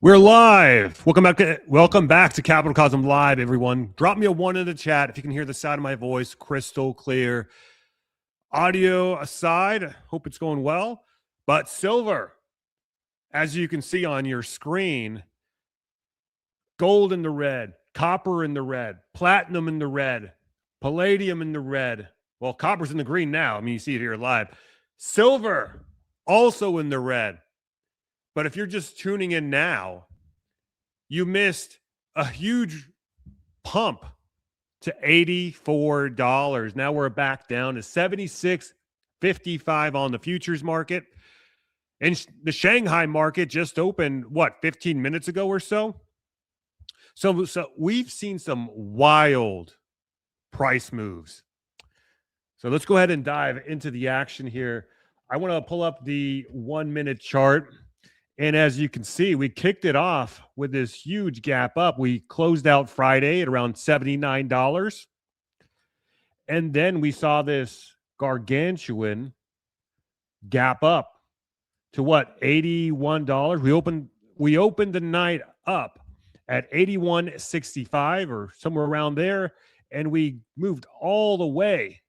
We're live. Welcome back to Capital Cosm Live, everyone. Drop me a 1 in the chat if you can hear the sound of my voice crystal clear. Audio aside, hope it's going well. But silver, as you can see on your screen, gold in the red, copper in the red, platinum in the red, palladium in the red. Well, copper's in the green now. I mean, you see it here live. Silver also in the red. But if you're just tuning in now, you missed a huge pump to $84. Now we're back down to $76.55 on the futures market. And the Shanghai market just opened, 15 minutes ago or so? So we've seen some wild price moves. So let's go ahead and dive into the action here. I want to pull up the 1 minute chart. And as you can see, we kicked it off with this huge gap up. We closed out Friday at around $79. And then we saw this gargantuan gap up to $81. We opened the night up at $81.65 or somewhere around there. And we moved all the way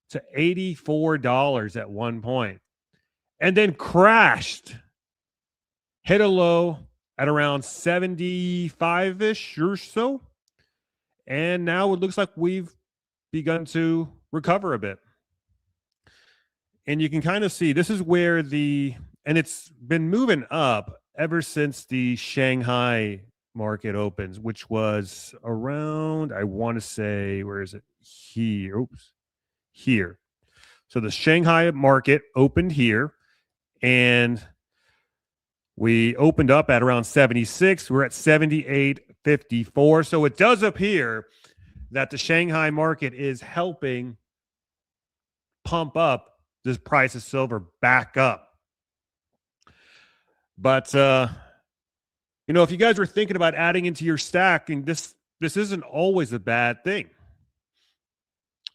to $84 at one point. And then crashed. Hit a low at around 75-ish or so. And now it looks like we've begun to recover a bit. And you can kind of see this is where and it's been moving up ever since the Shanghai market opens, which was around, I want to say, where is it? Here. Oops. Here. So the Shanghai market opened here and we opened up at around 76. We're at 78.54. So it does appear that the Shanghai market is helping pump up this price of silver back up. But, if you guys were thinking about adding into your stack, and this isn't always a bad thing.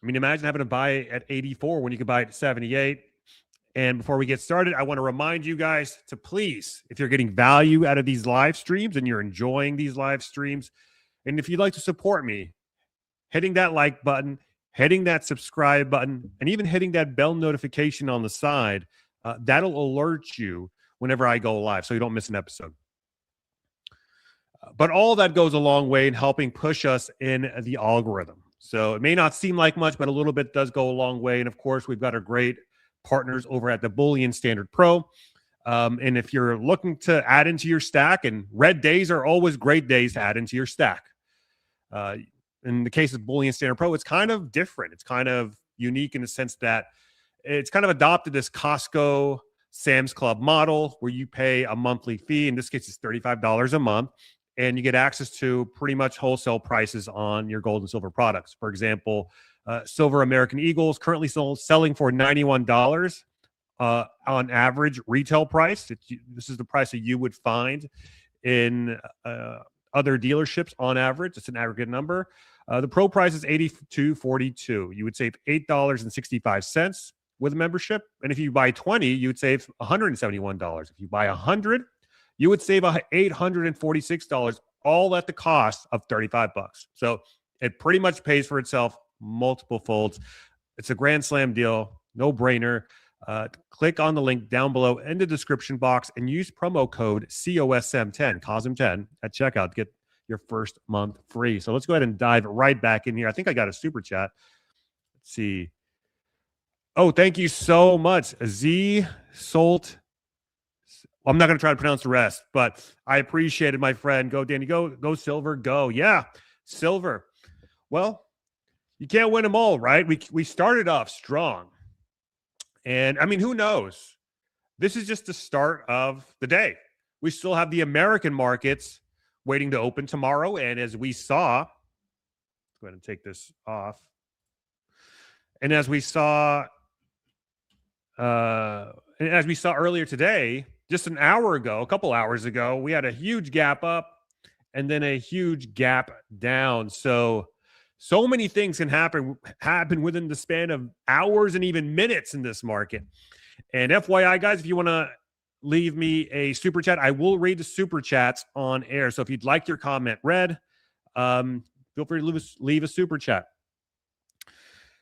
I mean, imagine having to buy it at 84 when you could buy it at 78. And before we get started, I want to remind you guys to please, if you're getting value out of these live streams and you're enjoying these live streams, and if you'd like to support me, hitting that like button, hitting that subscribe button, and even hitting that bell notification on the side, that'll alert you whenever I go live so you don't miss an episode. But all that goes a long way in helping push us in the algorithm. So it may not seem like much, but a little bit does go a long way. And of course, we've got our great partners over at the Bullion Standard Pro. And if you're looking to add into your stack, and red days are always great days to add into your stack. In the case of Bullion Standard Pro, it's kind of different. It's kind of unique in the sense that it's kind of adopted this Costco Sam's Club model where you pay a monthly fee. In this case, it's $35 a month. And you get access to pretty much wholesale prices on your gold and silver products. For example, silver American Eagles currently selling for $91 on average retail price. This is the price that you would find in other dealerships on average. It's an aggregate number. The pro price is $82.42. You would save $8.65 with a membership. And if you buy 20, you would save $171. If you buy 100, you would save $846, all at the cost of $35. So it pretty much pays for itself multiple folds. It's a grand slam deal, no brainer. Click on the link down below in the description box and use promo code COSM10, COSM10 at checkout to get your first month free. So let's go ahead and dive right back in here. I think I got a super chat. Let's see. Oh, thank you so much. Z Solt. I'm not going to try to pronounce the rest, but I appreciate it, my friend. Go, Danny. Go, silver. Go. Yeah, silver. Well, you can't win them all, right? We started off strong. And, I mean, who knows? This is just the start of the day. We still have the American markets waiting to open tomorrow. And as we saw, let's go ahead and take this off. And as we saw earlier today, just an hour ago, a couple hours ago, we had a huge gap up and then a huge gap down. So many things can happen within the span of hours and even minutes in this market. And FYI, guys, if you want to leave me a super chat, I will read the super chats on air. So if you'd like your comment read, feel free to leave a super chat.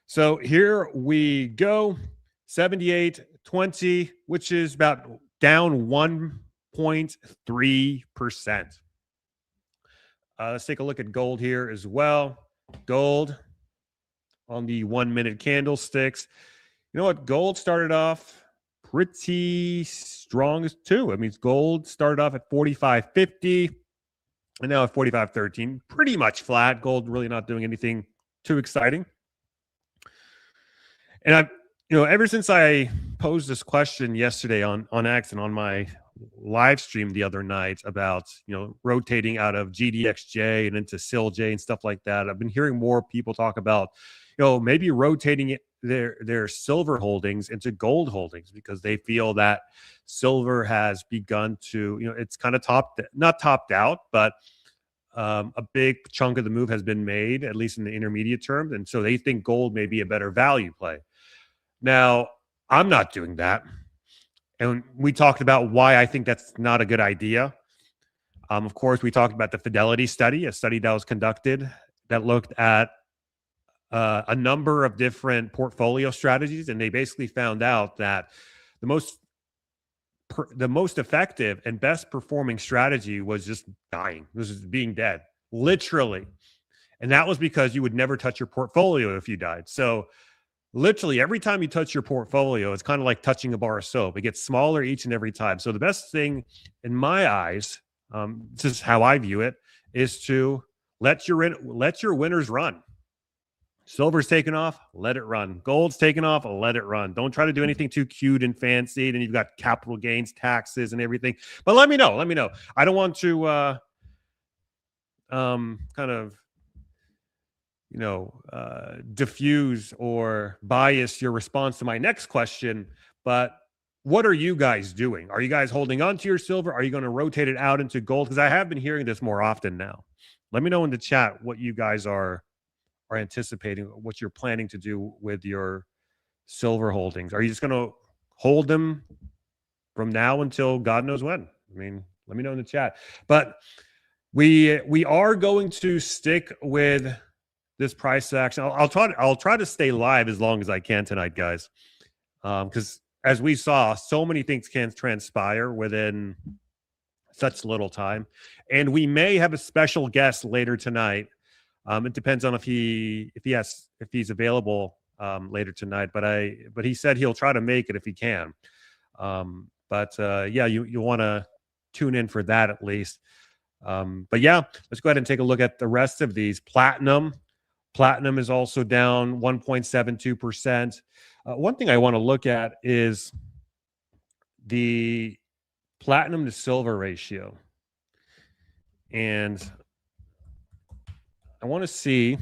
So here we go. 78.20, which is about down 1.3%. Let's take a look at gold here as well. Gold on the 1 minute candlesticks. You know what? Gold started off pretty strong too. I mean, gold started off at 45.50 and now at 45.13. Pretty much flat. Gold really not doing anything too exciting. And ever since I posed this question yesterday on X and on my live stream the other night about, rotating out of GDXJ and into SILJ and stuff like that, I've been hearing more people talk about, maybe rotating their silver holdings into gold holdings because they feel that silver has begun to, it's kind of not topped out, but a big chunk of the move has been made, at least in the intermediate term. And so they think gold may be a better value play. Now, I'm not doing that. And we talked about why I think that's not a good idea. Of course, we talked about the Fidelity study, a study that was conducted that looked at a number of different portfolio strategies. And they basically found out that the most effective and best performing strategy was just dying. This is being dead, literally. And that was because you would never touch your portfolio if you died. So literally every time you touch your portfolio, it's kind of like touching a bar of soap. It gets smaller each and every time. So the best thing in my eyes, this is how I view it, is to let your winners run. Silver's taken off, let it run. Gold's taken off, let it run. Don't try to do anything too cute and fancy. Then you've got capital gains taxes and everything. But let me know. I don't want to kind of diffuse or bias your response to my next question. But what are you guys doing? Are you guys holding on to your silver? Are you going to rotate it out into gold? Because I have been hearing this more often now. Let me know in the chat what you guys are anticipating, what you're planning to do with your silver holdings. Are you just going to hold them from now until God knows when? I mean, let me know in the chat. But we are going to stick with this price action. I'll try to stay live as long as I can tonight, guys, because as we saw, so many things can transpire within such little time, and we may have a special guest later tonight. It depends on if he's available later tonight, but he said he'll try to make it if he can. Yeah, you want to tune in for that at least. But yeah, let's go ahead and take a look at the rest of these. Platinum is also down 1.72%. One thing I want to look at is the platinum to silver ratio. And I want to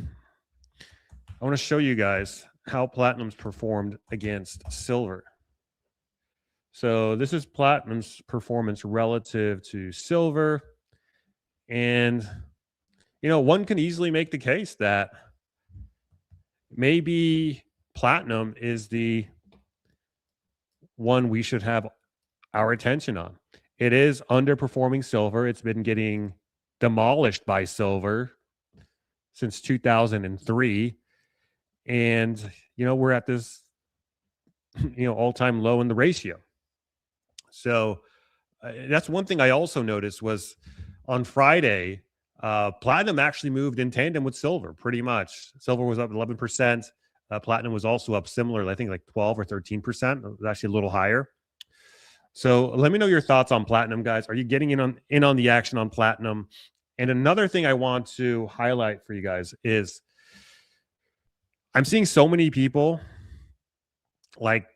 show you guys how platinum's performed against silver. So this is platinum's performance relative to silver. And, one can easily make the case that maybe platinum is the one we should have our attention on. It is underperforming silver. It's been getting demolished by silver since 2003. And, we're at this, all-time low in the ratio. So that's one thing I also noticed was on Friday, platinum actually moved in tandem with silver pretty much. Silver was up 11%. Platinum was also up similarly, I think like 12 or 13%. It was actually a little higher. So let me know your thoughts on platinum, guys. Are you getting in on the action on platinum? And another thing I want to highlight for you guys is I'm seeing so many people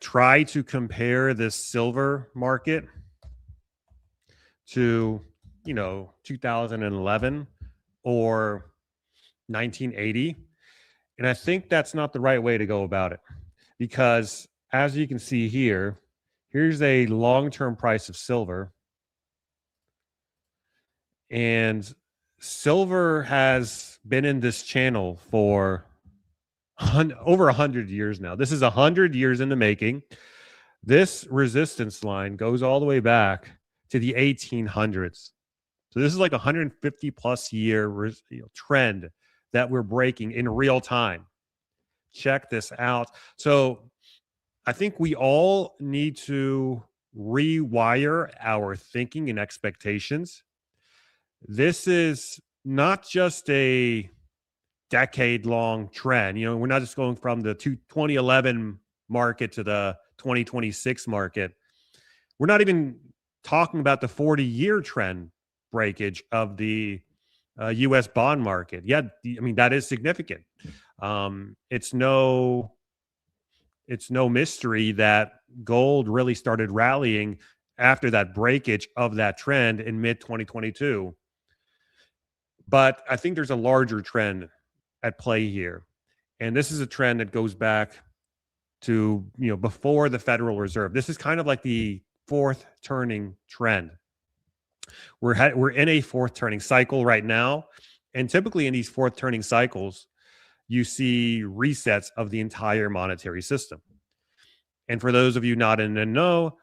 try to compare this silver market to 2011 or 1980. And I think that's not the right way to go about it, because as you can see here, here's a long-term price of silver. And silver has been in this channel for over 100 years now. This is 100 years in the making. This resistance line goes all the way back to the 1800s. So this is like a 150 plus year trend that we're breaking in real time. Check this out. So I think we all need to rewire our thinking and expectations. This is not just a decade long trend. You know, we're not just going from the 2011 market to the 2026 market. We're not even talking about the 40-year trend breakage of the U.S. bond market. Yeah, I mean, that is significant. It's no mystery that gold really started rallying after that breakage of that trend in mid 2022. But I think there's a larger trend at play here. And this is a trend that goes back to, before the Federal Reserve. This is kind of like the fourth turning trend. We're in a fourth turning cycle right now. And typically in these fourth turning cycles, you see resets of the entire monetary system. And for those of you not in the know,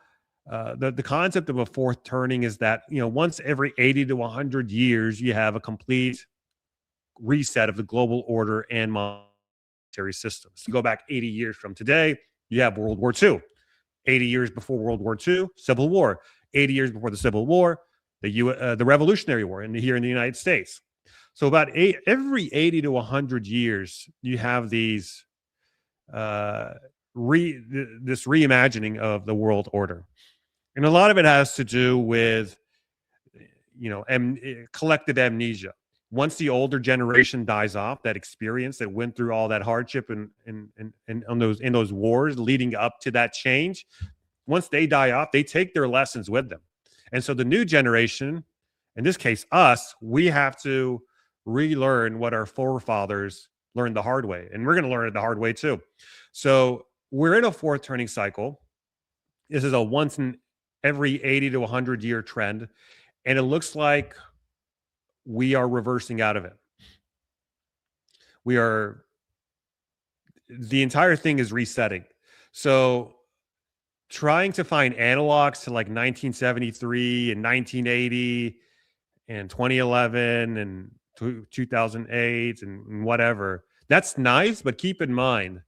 the concept of a fourth turning is that, once every 80 to 100 years, you have a complete reset of the global order and monetary systems. You go back 80 years from today, you have World War II. 80 years before World War II, Civil War. 80 years before the Civil War, the Revolutionary War here in the United States. So about every 80 to 100 years, you have these this reimagining of the world order. And a lot of it has to do with, collective amnesia. Once the older generation dies off, that experience that went through all that hardship and in those wars leading up to that change, once they die off, they take their lessons with them. And so the new generation, in this case us, we have to relearn what our forefathers learned the hard way, and we're going to learn it the hard way too. So we're in a fourth turning cycle. This is a once in every 80 to 100 year trend, and it looks like we are reversing out of it. The entire thing is resetting. So trying to find analogs to like 1973 and 1980 and 2011 and 2008 and whatever, that's nice, but keep in mind,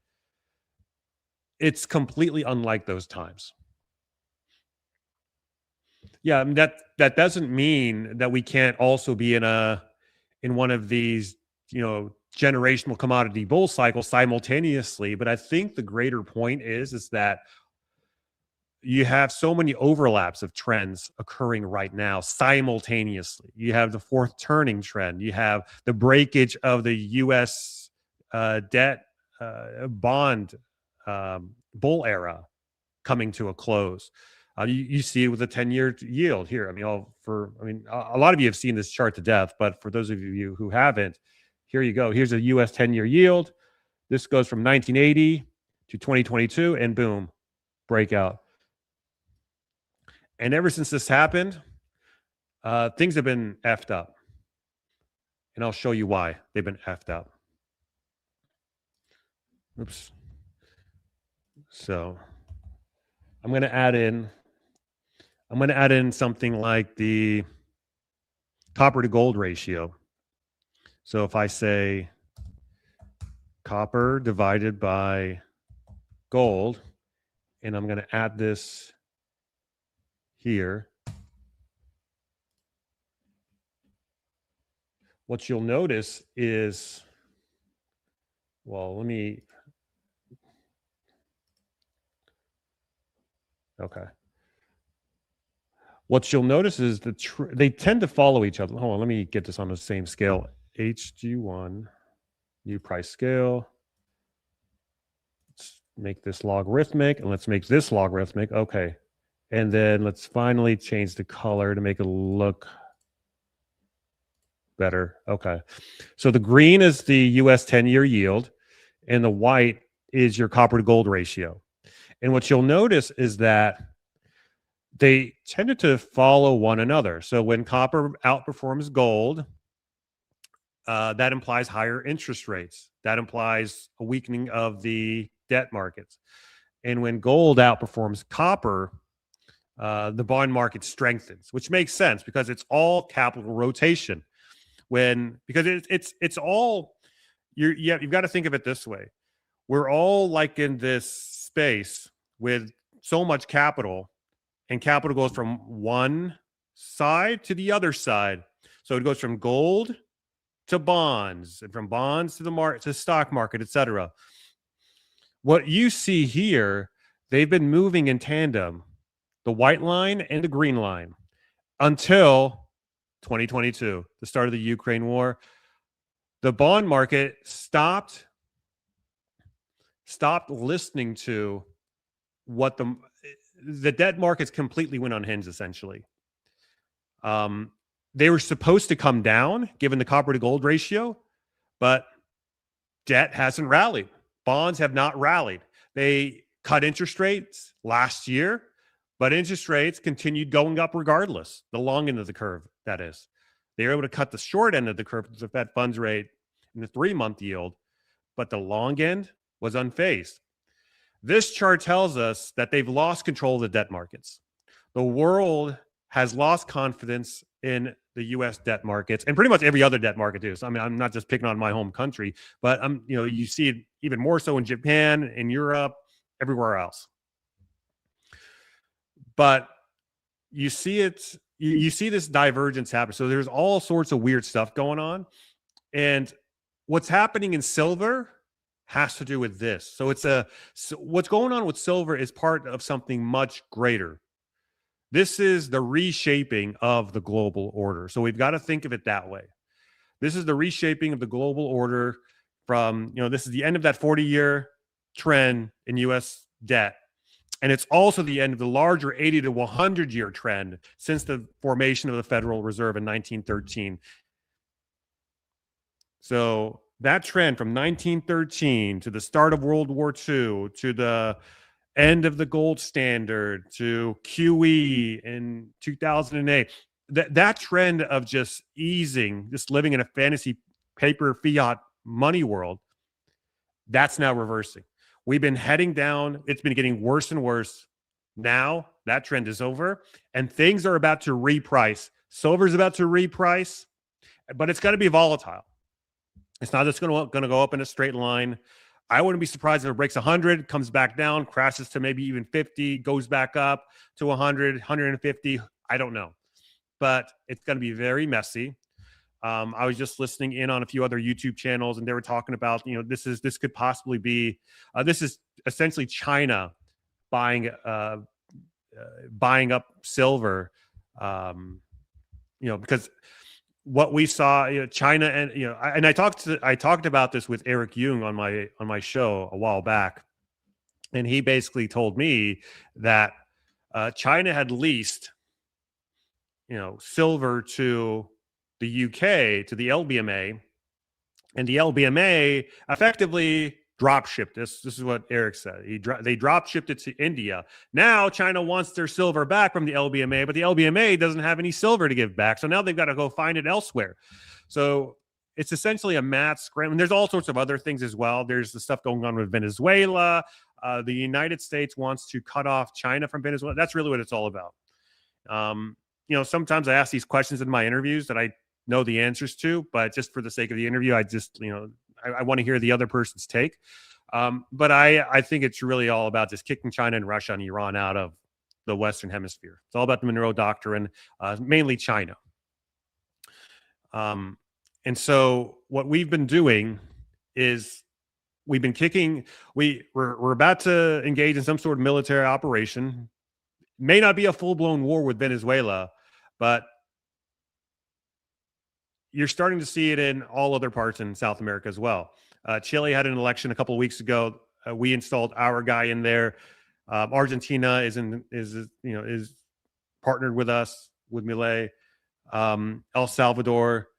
it's completely unlike those times. Yeah, I mean, that doesn't mean that we can't also be in one of these, generational commodity bull cycles simultaneously. But I think the greater point is that you have so many overlaps of trends occurring right now simultaneously. You have the fourth turning trend. You have the breakage of the U.S. Debt bond bull era coming to a close. You see it with a 10-year yield here. I mean, a lot of you have seen this chart to death, but for those of you who haven't, here you go. Here's a U.S. 10-year yield. This goes from 1980 to 2022, and boom, breakout. And ever since this happened, things have been effed up. And I'll show you why they've been effed up. Oops. So I'm going to add in something like the copper to gold ratio. So if I say copper divided by gold, and I'm going to add this here, what you'll notice is, okay. What you'll notice is they tend to follow each other. Hold on, let me get this on the same scale. HG1, new price scale. Let's make this logarithmic, and let's make this logarithmic. Okay. And then let's finally change the color to make it look better. Okay. So the green is the US 10-year yield, and the white is your copper to gold ratio. And what you'll notice is that they tended to follow one another. So when copper outperforms gold, that implies higher interest rates. That implies a weakening of the debt markets. And when gold outperforms copper, the bond market strengthens, which makes sense because it's all capital rotation. Because it's all you've got to think of it this way. We're all like in this space with so much capital, and capital goes from one side to the other side. So it goes from gold to bonds, and from bonds to the market, to the stock market, etc. What you see here, they've been moving in tandem, the white line and the green line, until 2022, the start of the Ukraine war. The bond market stopped listening to what the debt markets completely went unhinged, essentially. They were supposed to come down given the copper to gold ratio, but debt hasn't rallied. Bonds have not rallied. They cut interest rates last year, but interest rates continued going up regardless, the long end of the curve, that is. They were able to cut the short end of the curve, the Fed funds rate and the 3-month yield, but the long end was unfazed. This chart tells us that they've lost control of the debt markets. The world has lost confidence in the U.S. debt markets, and pretty much every other debt market too. So, I mean, I'm not just picking on my home country, but you see it even more so in Japan, in Europe, everywhere else. But you see it, you see this divergence happen. So there's all sorts of weird stuff going on, and what's happening in silver has to do with this. So what's going on with silver is part of something much greater. This is the reshaping of the global order. So we've got to think of it that way. This is the reshaping of the global order from, this is the end of that 40-year trend in U.S. debt. And it's also the end of the larger 80 to 100-year trend since the formation of the Federal Reserve in 1913. So that trend from 1913 to the start of World War II to the end of the gold standard to QE in 2008, that trend of just easing, just living in a fantasy paper fiat money world, that's now reversing. We've been heading down. It's been getting worse and worse. Now that trend is over and things are about to reprice. Silver's about to reprice, but it's going to be volatile. It's not just going to go up in a straight line. I wouldn't be surprised if it breaks 100, comes back down, crashes to maybe even 50, goes back up to 100, 150. I don't know. But it's going to be very messy. I was just listening in on a few other YouTube channels, and they were talking about, this could possibly be, this is essentially China buying up silver, because what we saw, China and I talked about this with Eric Jung on my show a while back, and he basically told me that China had leased, silver to the UK, to the LBMA, and the LBMA effectively drop shipped this. This is what Eric said. They drop shipped it to India. Now China wants their silver back from the LBMA, but the LBMA doesn't have any silver to give back. So now they've got to go find it elsewhere. So it's essentially a mad scramble. And there's all sorts of other things as well. There's the stuff going on with Venezuela. The United States wants to cut off China from Venezuela. That's really what it's all about. Sometimes I ask these questions in my interviews that I know the answers to, but just for the sake of the interview, I just, I want to hear the other person's take. But I think it's really all about just kicking China and Russia and Iran out of the Western Hemisphere. It's all about the Monroe Doctrine, mainly China. And so what we've been doing is we've been we're about to engage in some sort of military operation. May not be a full-blown war with Venezuela, but you're starting to see it in all other parts in South America as well. Chile had an election a couple of weeks ago. We installed our guy in there. Argentina is partnered with us, with Milei. El Salvador,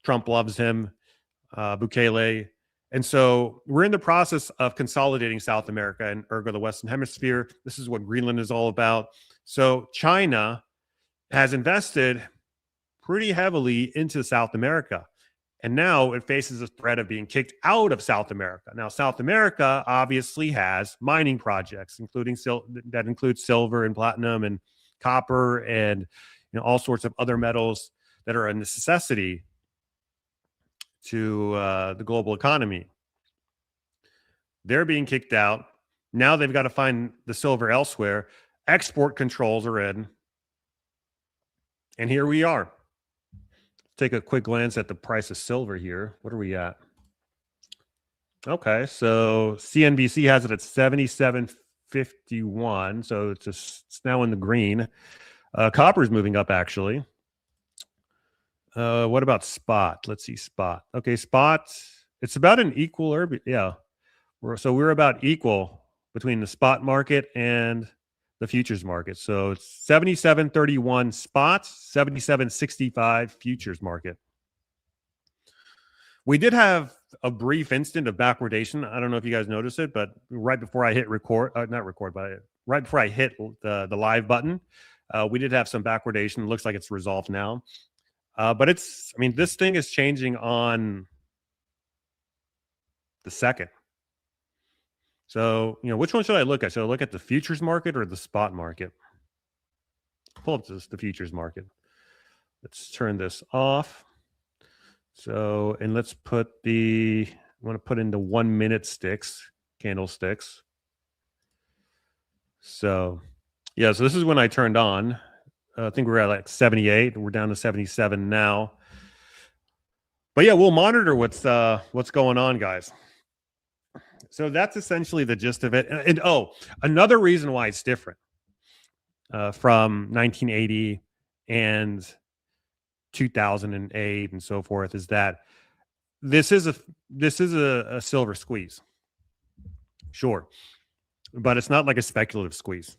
Trump loves him. Bukele. And so we're in the process of consolidating South America and ergo the Western Hemisphere. This is what Greenland is all about. So China has invested pretty heavily into South America. And now it faces a threat of being kicked out of South America. Now, South America obviously has mining projects, including that include silver and platinum and copper and all sorts of other metals that are a necessity to the global economy. They're being kicked out. Now they've got to find the silver elsewhere. Export controls are in. And here we are. Take a quick glance at the price of silver here. What are we at? Okay, so CNBC has it at 77.51. So it's now in the green. Copper's moving up, actually. What about spot? Let's see, spot. Okay, spot. It's about an equal, yeah. So we're about equal between the spot market and the futures market. So it's 77.31 spot, 77.65 futures market. We did have a brief instant of backwardation. I don't know if you guys noticed it, but right before I hit record, not record, but right before I hit the live button, we did have some backwardation. It looks like it's resolved now. But this thing is changing on the second. So, which one should I look at? Should I look at the futures market or the spot market? Pull up the futures market. Let's turn this off. So, and let's put I want to put in the 1 minute candlesticks. So, yeah, so this is when I turned on. I think we're at like 78. We're down to 77 now. But yeah, we'll monitor what's going on, guys. So that's essentially the gist of it. And another reason why it's different from 1980 and 2008 and so forth is that this is a silver squeeze. Sure. But it's not like a speculative squeeze.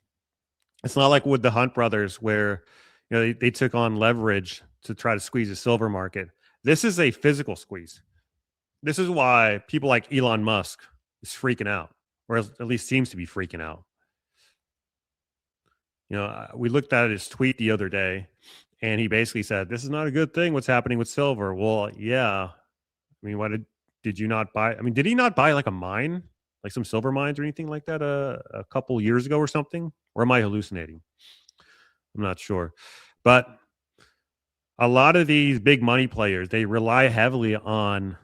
It's not like with the Hunt brothers where they took on leverage to try to squeeze the silver market. This is a physical squeeze. This is why people like Elon Musk is freaking out, or at least seems to be freaking out. We looked at his tweet the other day, and he basically said, "This is not a good thing. What's happening with silver?" Well, yeah. Why did you not buy? Did he not buy like a mine, like some silver mines or anything like that a couple years ago or something? Or am I hallucinating? I'm not sure. But a lot of these big money players, they rely heavily on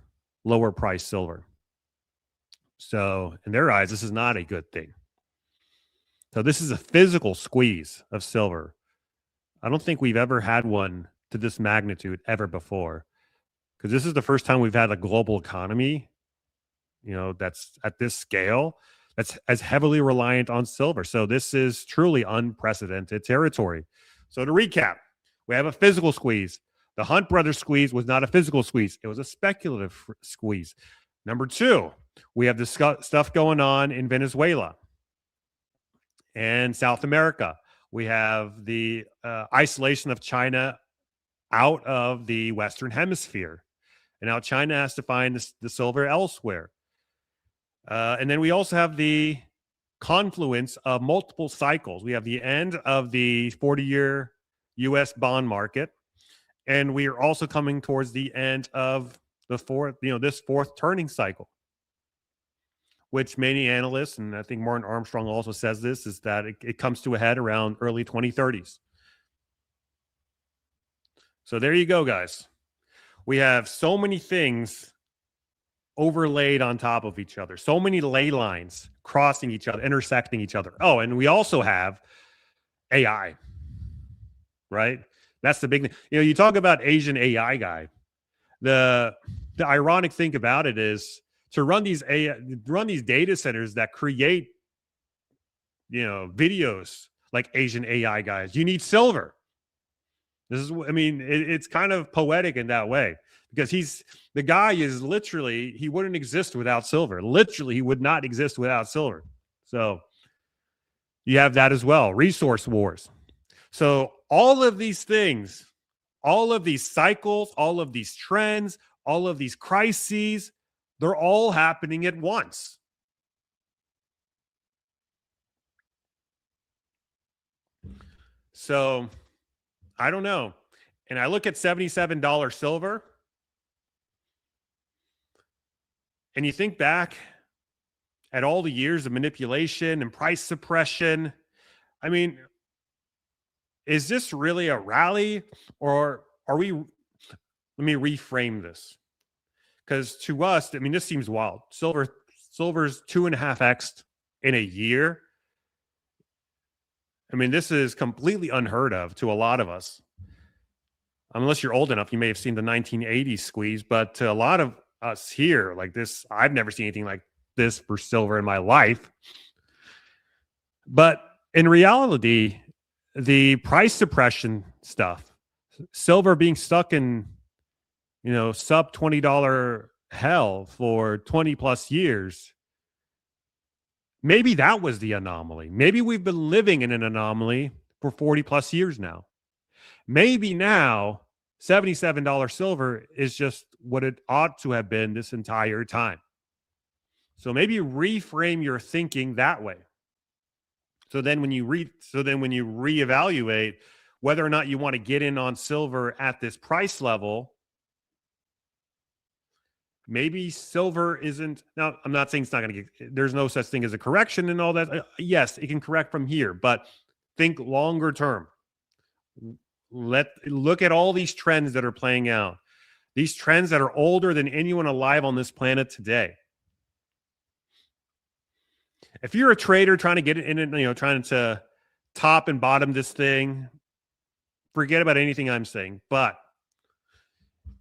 lower price silver. So in their eyes, this is not a good thing. So this is a physical squeeze of silver. I don't think we've ever had one to this magnitude ever before, because this is the first time we've had a global economy, that's at this scale, that's as heavily reliant on silver. So this is truly unprecedented territory. So to recap, we have a physical squeeze. The Hunt brothers squeeze was not a physical squeeze. It was a speculative squeeze. Number two, we have this stuff going on in Venezuela and South America. We have the isolation of China out of the Western Hemisphere. And now China has to find the silver elsewhere. And then we also have the confluence of multiple cycles. We have the end of the 40-year U.S. bond market. And we are also coming towards the end of the this fourth turning cycle, which many analysts, and I think Martin Armstrong also says this, is that it comes to a head around early 2030s. So there you go, guys. We have so many things overlaid on top of each other, so many ley lines crossing each other, intersecting each other. Oh, and we also have AI, right? That's the big thing. You talk about Asian AI guy. The ironic thing about it is to run these data centers that create, videos like Asian AI guys, you need silver. It's kind of poetic in that way, because the guy is literally, he wouldn't exist without silver. Literally, he would not exist without silver. So you have that as well. Resource wars. So all of these things, all of these cycles, all of these trends, all of these crises, they're all happening at once. So I don't know. And I look at $77 silver. And you think back at all the years of manipulation and price suppression. I mean, is this really a rally, or are we? Let me reframe this, because to us, I mean, this seems wild. Silver's 2.5x in a year. I mean, this is completely unheard of to a lot of us. Unless you're old enough, you may have seen the 1980s squeeze, but to a lot of us here, like this, I've never seen anything like this for silver in my life. But in reality, the price suppression stuff, silver being stuck in, sub $20 hell for 20 plus years, maybe that was the anomaly. Maybe we've been living in an anomaly for 40 plus years now. Maybe now $77 silver is just what it ought to have been this entire time. So maybe reframe your thinking that way. So then when you reevaluate whether or not you want to get in on silver at this price level, maybe silver isn't. Now, I'm not saying it's not going to get, there's no such thing as a correction and all that. Yes, it can correct from here, but think longer term. Look at all these trends that are playing out. These trends that are older than anyone alive on this planet today. If you're a trader trying to get in it, trying to top and bottom this thing, forget about anything I'm saying. But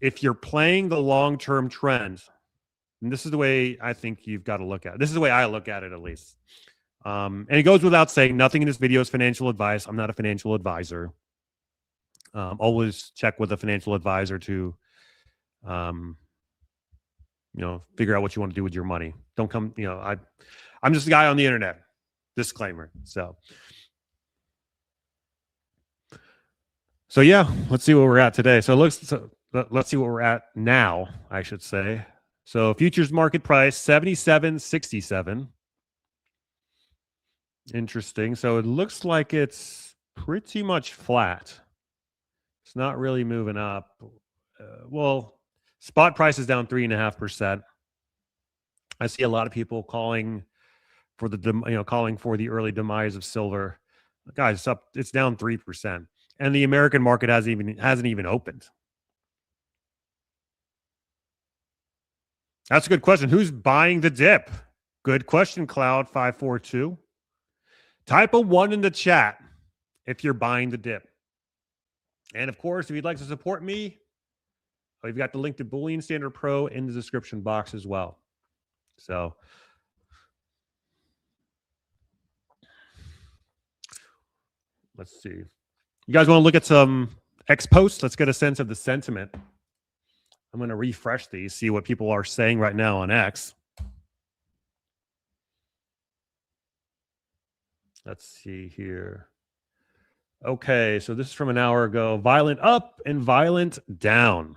if you're playing the long-term trends, and this is the way I think you've got to look at it. This is the way I look at it, at least. And it goes without saying, nothing in this video is financial advice. I'm not a financial advisor. Always check with a financial advisor to, figure out what you want to do with your money. Don't come, I'm just a guy on the internet. Disclaimer. So yeah, let's see where we're at today. Let's see what we're at now, I should say. So futures market price 77.67. Interesting. So it looks like it's pretty much flat. It's not really moving up. Spot price is down 3.5%. I see a lot of people calling for the early demise of silver. Guys, it's down 3%, and the American market hasn't even opened. That's a good question. Who's buying the dip? Good question, Cloud542. Type a 1 in the chat if you're buying the dip. And of course, if you'd like to support me, we've got the link to Bullion Standard Pro in the description box as well. So let's see. You guys want to look at some X posts? Let's get a sense of the sentiment. I'm going to refresh these, see what people are saying right now on X. Let's see here. Okay, so this is from an hour ago. Violent up and violent down.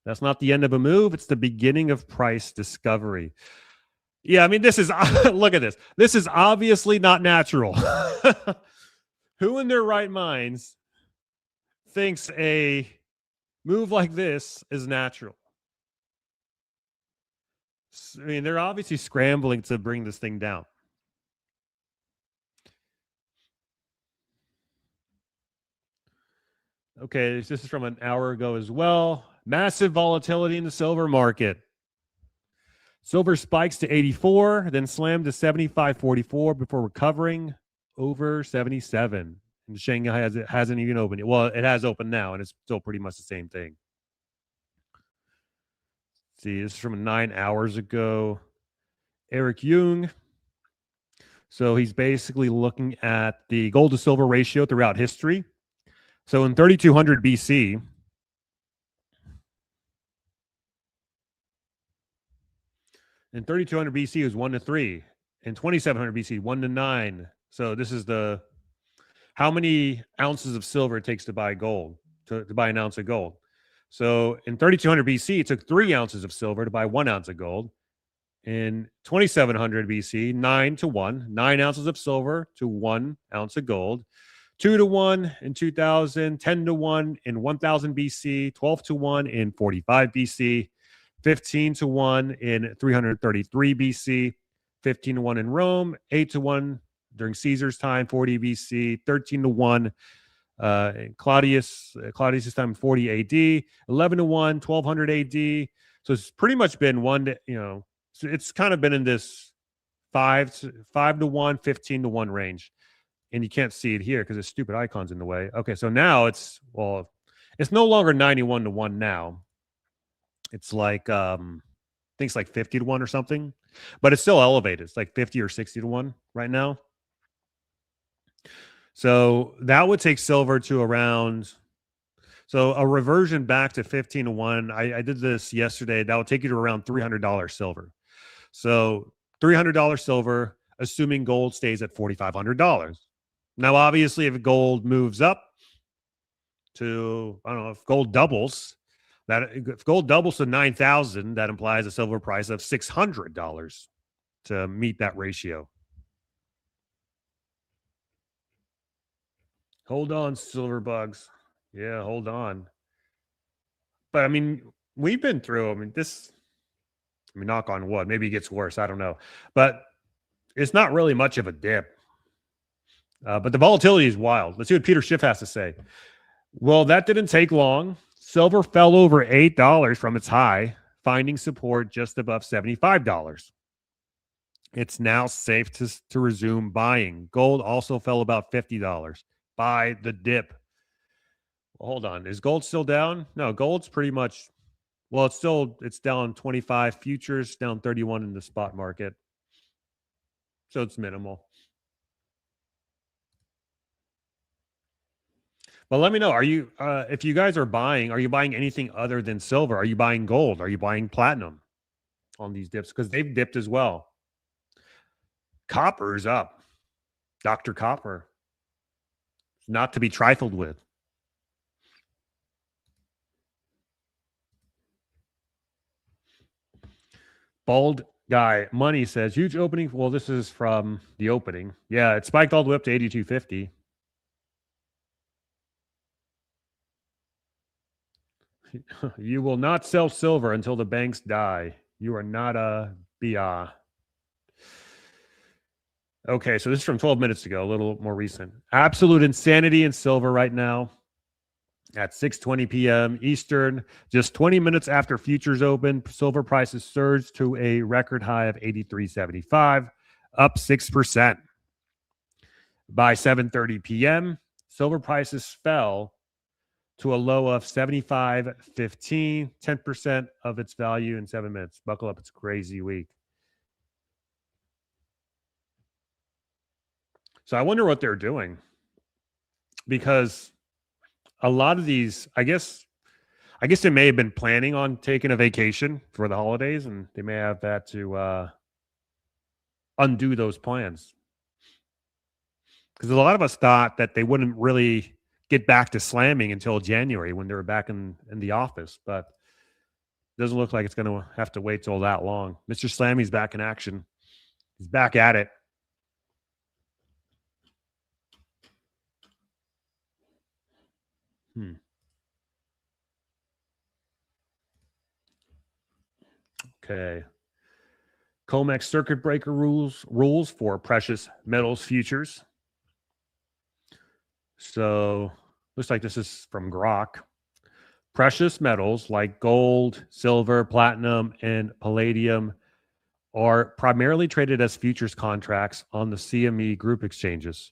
That's not the end of a move. It's the beginning of price discovery. Yeah, I mean, this is, look at this. This is obviously not natural. Who in their right minds thinks a move like this is natural? I mean, they're obviously scrambling to bring this thing down. Okay, this is from an hour ago as well. Massive volatility in the silver market. Silver spikes to 84, then slammed to 75.44 before recovering over 77. And Shanghai hasn't even opened yet. Well, it has opened now, and it's still pretty much the same thing. Let's see, this is from 9 hours ago. Eric Jung. So he's basically looking at the gold to silver ratio throughout history. So in 3200 BC, in 3200 BC it was 1-3. In 2700 BC, 1-9. So this is how many ounces of silver it takes to buy gold, to buy an ounce of gold. So in 3200 BC, it took 3 ounces of silver to buy 1 ounce of gold. In 2700 BC, 9-1, 9 ounces of silver to 1 ounce of gold. 2-1 in 2000, 10-1 in 1000 BC, 12-1 in 45 BC, 15 to 1 in 333 BC, 15 to 1 in Rome, 8 to 1 during Caesar's time, 40 BC, 13 to 1 Claudius's time, 40 AD, 11 to 1, 1200 AD. So it's pretty much been so it's kind of been in this 5 to 1, 15 to 1 range. And you can't see it here because there's stupid icons in the way. Okay, so now it's no longer 91 to 1 now. It's like I think it's like 50 to 1 or something, but it's still elevated. It's like 50 or 60 to 1 right now. So that would take silver to around, so a reversion back to 15 to 1. I did this yesterday. That would take you to around $300 silver. So $300 silver, assuming gold stays at $4,500. Now, obviously, if gold moves up to, I don't know, if gold doubles, if gold doubles to 9,000, that implies a silver price of $600 to meet that ratio. Hold on, silver bugs. Yeah, hold on. But I mean, we've been through, knock on wood, maybe it gets worse. I don't know. But it's not really much of a dip. But the volatility is wild. Let's see what Peter Schiff has to say. Well, that didn't take long. Silver fell over $8 from its high, finding support just above $75. It's now safe to resume buying. Gold also fell about $50. Buy the dip. Well, hold on. Is gold still down? No, gold's pretty much, well, it's down 25 futures, down 31 in the spot market. So it's minimal. But let me know, if you guys are buying anything other than silver? Are you buying gold? Are you buying platinum on these dips? Because they've dipped as well. Copper is up. Dr. Copper. Not to be trifled with. Bald Guy Money says, huge opening. Well, this is from the opening. Yeah, it spiked all the way up to 82.50. You will not sell silver until the banks die. You are not a BIA. Okay, so this is from 12 minutes ago, a little more recent. Absolute insanity in silver right now at 6:20 p.m. Eastern. Just 20 minutes after futures open, silver prices surged to a record high of 83.75, up 6%. By 7:30 p.m., silver prices fell to a low of 75.15, 10% of its value in 7 minutes. Buckle up, it's a crazy week. So I wonder what they're doing, because a lot of these, I guess they may have been planning on taking a vacation for the holidays, and they may have had to undo those plans. Because a lot of us thought that they wouldn't really get back to slamming until January when they were back in the office, but it doesn't look like it's going to have to wait till that long. Mr. Slammy's back in action. He's back at it. Okay. COMEX circuit breaker rules for precious metals futures. So looks like this is from Grok. Precious metals like gold, silver, platinum, and palladium are primarily traded as futures contracts on the CME group exchanges.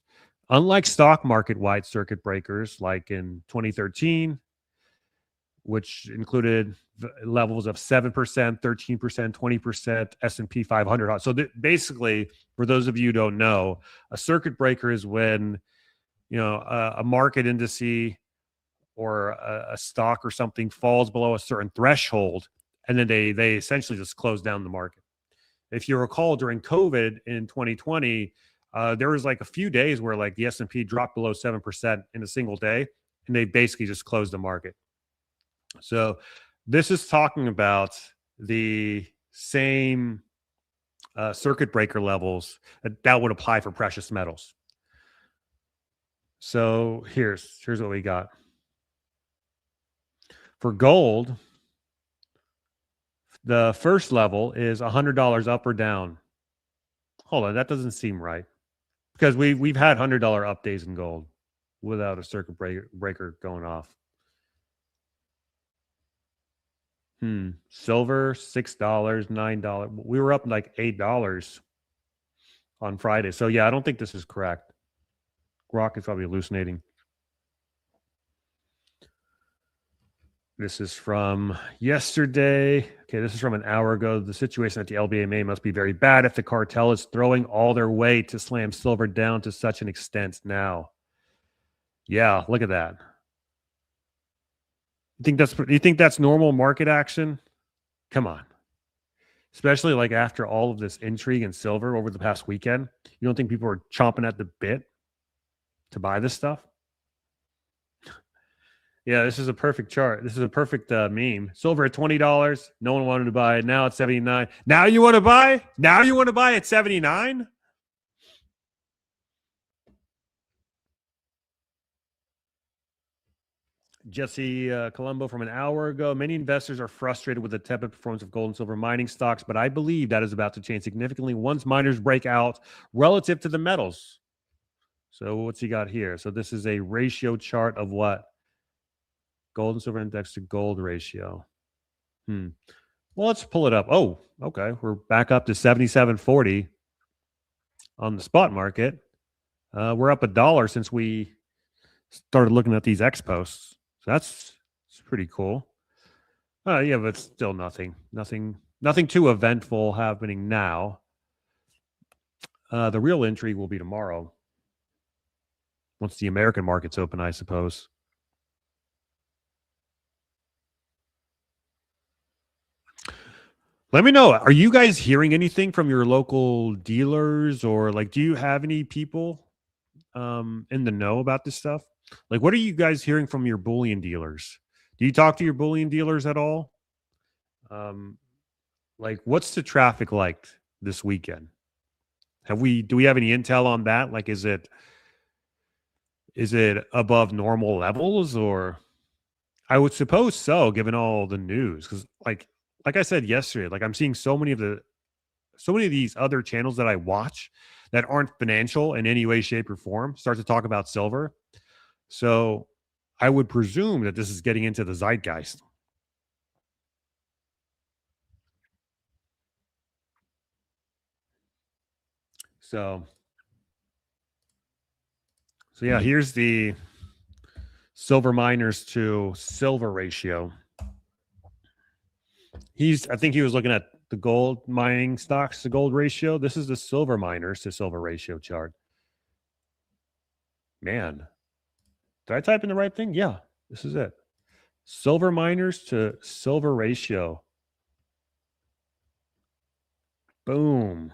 Unlike stock market-wide circuit breakers like in 2013, which included levels of 7%, 13%, 20%, S&P 500. So basically, for those of you who don't know, a circuit breaker is when, a market indice or a stock or something falls below a certain threshold, and then they essentially just close down the market. If you recall, during COVID in 2020, there was like a few days where like the S&P dropped below 7% in a single day, and they basically just closed the market. So this is talking about the same circuit breaker levels that would apply for precious metals. So here's what we got. For gold, The first level is $100 up or down. Hold on, that doesn't seem right because we've had $100 up days in gold without a circuit breaker going off. Silver $6, $9. We were up like $8 on Friday. So yeah, I don't think this is correct. Grok is probably hallucinating. This is from yesterday. Okay, this is from an hour ago. The situation at the LBMA must be very bad if the cartel is throwing all their weight to slam silver down to such an extent now. Yeah, look at that. You think that's normal market action? Come on. Especially like after all of this intrigue in silver over the past weekend. You don't think people are chomping at the bit to buy this stuff? Yeah, this is a perfect chart. This is a perfect meme. Silver at $20. No one wanted to buy it. Now it's 79. Now you want to buy? Now you want to buy at 79? Jesse Colombo from an hour ago. Many investors are frustrated with the tepid performance of gold and silver mining stocks, but I believe that is about to change significantly once miners break out relative to the metals. So what's he got here? So this is a ratio chart of what? Gold and silver index to gold ratio. Well, let's pull it up. Oh, okay. We're back up to 77.40 on the spot market. We're up $1 since we started looking at these X posts. So that's pretty cool. Yeah, but still nothing too eventful happening now. The real intrigue will be tomorrow once the American markets open, I suppose. Let me know. Are you guys hearing anything from your local dealers, or like, do you have any people in the know about this stuff? Like, what are you guys hearing from your bullion dealers? Do you talk to your bullion dealers at all? Like, what's the traffic like this weekend? Do we have any intel on that? Like, is it above normal levels, or I would suppose so, given all the news? Because like I said yesterday, like I'm seeing so many of these other channels that I watch that aren't financial in any way, shape, or form start to talk about silver. So I would presume that this is getting into the zeitgeist. So yeah, here's the silver miners to silver ratio. I think he was looking at the gold mining stocks to gold ratio. This is the silver miners to silver ratio chart. Man, did I type in the right thing? Yeah, this is it. Silver miners to silver ratio. Boom.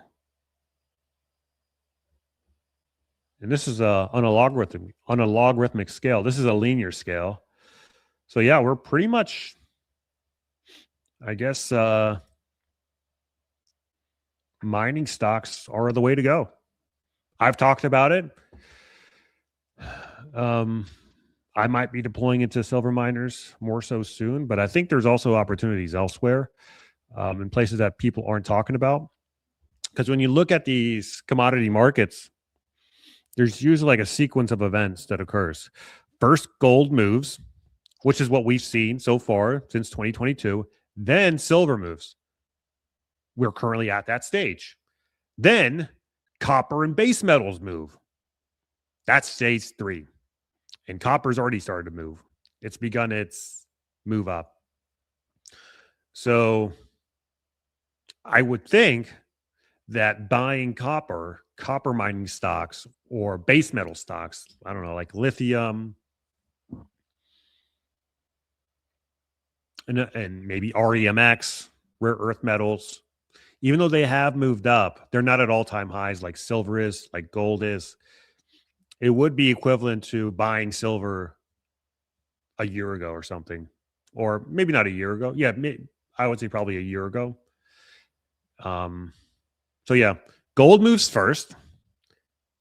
And this is on a logarithmic scale. This is a linear scale. So yeah, we're pretty much, I guess, mining stocks are the way to go. I've talked about it. I might be deploying into silver miners more so soon, but I think there's also opportunities elsewhere in places that people aren't talking about. Because when you look at these commodity markets, there's usually like a sequence of events that occurs. First, gold moves, which is what we've seen so far since 2022. Then silver moves. We're currently at that stage. Then copper and base metals move. That's stage 3. And copper's already started to move. It's begun its move up. So I would think that buying copper mining stocks or base metal stocks, I don't know, like lithium and maybe REMX, rare earth metals, even though they have moved up, they're not at all-time highs like silver is, like gold is. It would be equivalent to buying silver a year ago or something, or maybe not a year ago. Yeah, I would say probably a year ago. So yeah, gold moves first,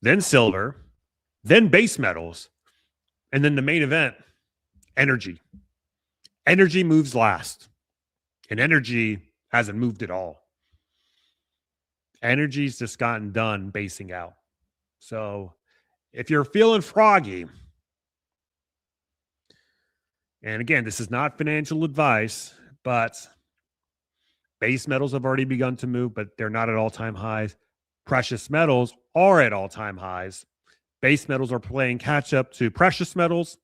then silver, then base metals, and then the main event, energy. Energy moves last. And energy Hasn't moved at all. Energy's just gotten done basing out. So if you're feeling froggy, and again, this is not financial advice, but base metals have already begun to move, but they're not at all-time highs. Precious metals are at all-time highs. Base metals are playing catch up to precious metals,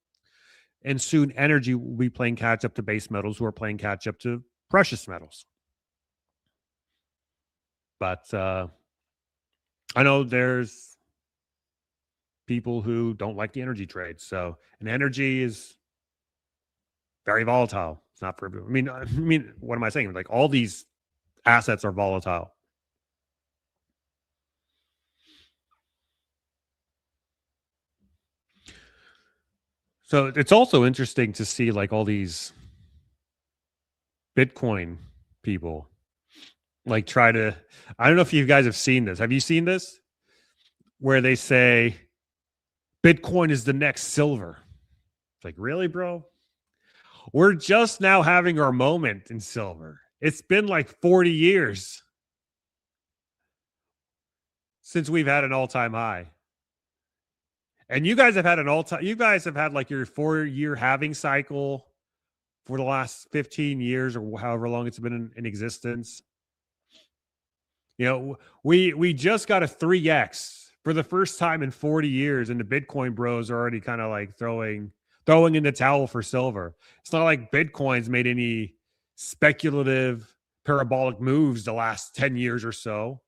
and soon energy will be playing catch up to base metals, who are playing catch up to precious metals. But I know there's people who don't like the energy trade. So, and energy is very volatile. It's not for everyone. I mean, what am I saying? Like all these assets are volatile. So it's also interesting to see like all these Bitcoin people like try to, I don't know if you guys have seen this. Have you seen this? Where they say Bitcoin is the next silver. It's like, really, bro? We're just now having our moment in silver. It's been like 40 years since we've had an all-time high. And you guys have had you guys have had like your 4-year halving cycle for the last 15 years or however long it's been in existence. You know, we just got a 3x for the first time in 40 years, and the Bitcoin bros are already kind of like throwing in the towel for silver. It's not like Bitcoin's made any speculative parabolic moves the last 10 years or so.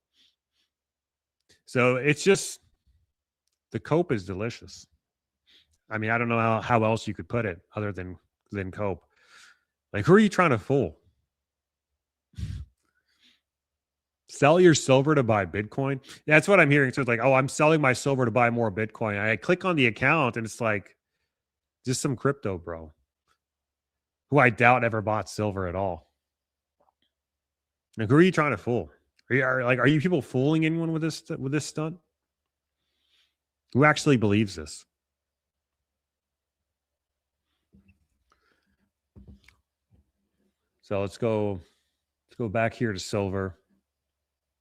So it's just, the cope is delicious. I mean, I don't know how else you could put it other than cope. Like, who are you trying to fool? Sell your silver to buy Bitcoin? That's what I'm hearing. So it's like, oh, I'm selling my silver to buy more Bitcoin. I click on the account and it's like just some crypto bro who I doubt ever bought silver at all. Like, who are you trying to fool? Are you people fooling anyone with this stunt? Who actually believes this? So let's go back here to silver.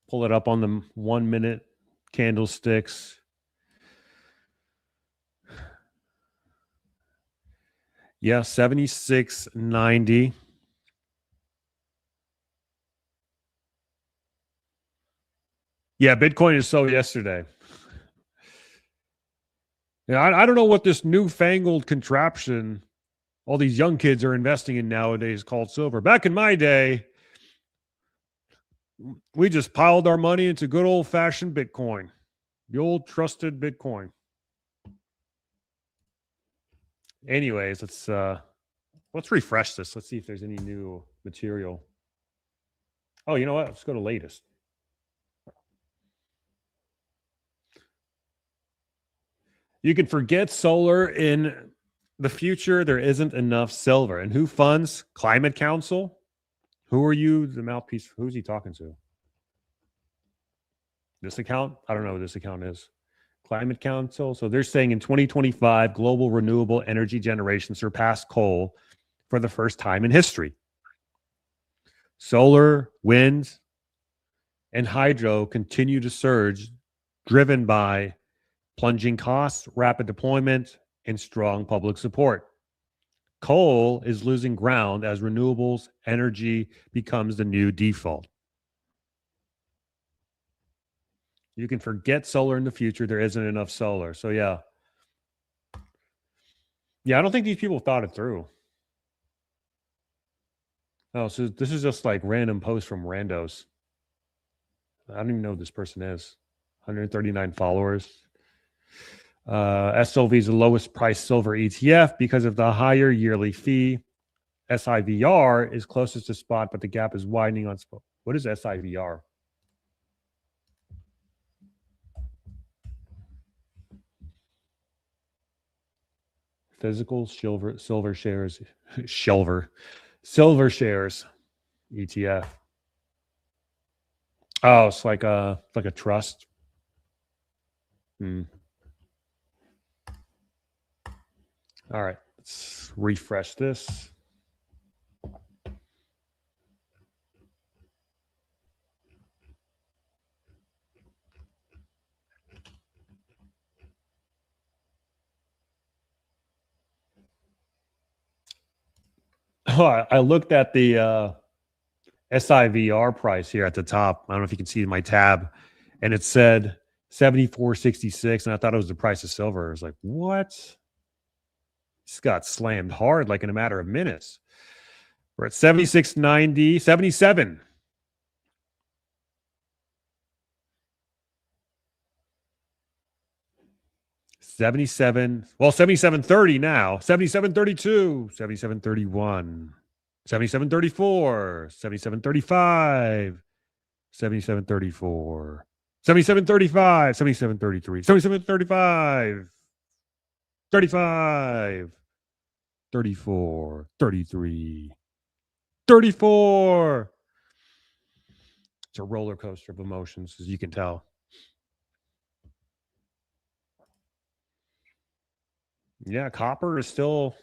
Pull it up on the 1 minute candlesticks. Yeah, 76.90. Yeah, Bitcoin is sold yesterday. Yeah, I don't know what this newfangled contraption all these young kids are investing in nowadays called silver. Back in my day, we just piled our money into good old fashioned Bitcoin, the old trusted Bitcoin. Anyways, let's refresh this. Let's see if there's any new material. Oh, you know what? Let's go to latest. You can forget solar in the future. There isn't enough silver. And who funds Climate Council? Who are you, the mouthpiece? Who's he talking to? This account? I don't know what this account is. Climate Council. So they're saying in 2025, global renewable energy generation surpassed coal for the first time in history. Solar, wind, and hydro continue to surge, driven by plunging costs, rapid deployment, and strong public support. Coal is losing ground as renewables energy becomes the new default. You can forget solar in the future. There isn't enough solar. So yeah. Yeah, I don't think these people thought it through. Oh, so this is just like random posts from randos. I don't even know who this person is. 139 followers. SLV is the lowest price silver ETF because of the higher yearly fee. SIVR is closest to spot, but the gap is widening on spot. What is SIVR? Physical silver shares, silver shares ETF. Oh, it's like a trust. All right, let's refresh this. I looked at the SIVR price here at the top. I don't know if you can see my tab, and it said 74.66, and I thought it was the price of silver. I was like, what? This got slammed hard like in a matter of minutes. We're at 76.90, 77. Well, 77.30 now, 77.32, 77.31, 77.34, 77.35, 77.34, 77.35, 77.33, 77.35, 35, 34, 33, 34. It's a roller coaster of emotions, as you can tell. Yeah, copper is still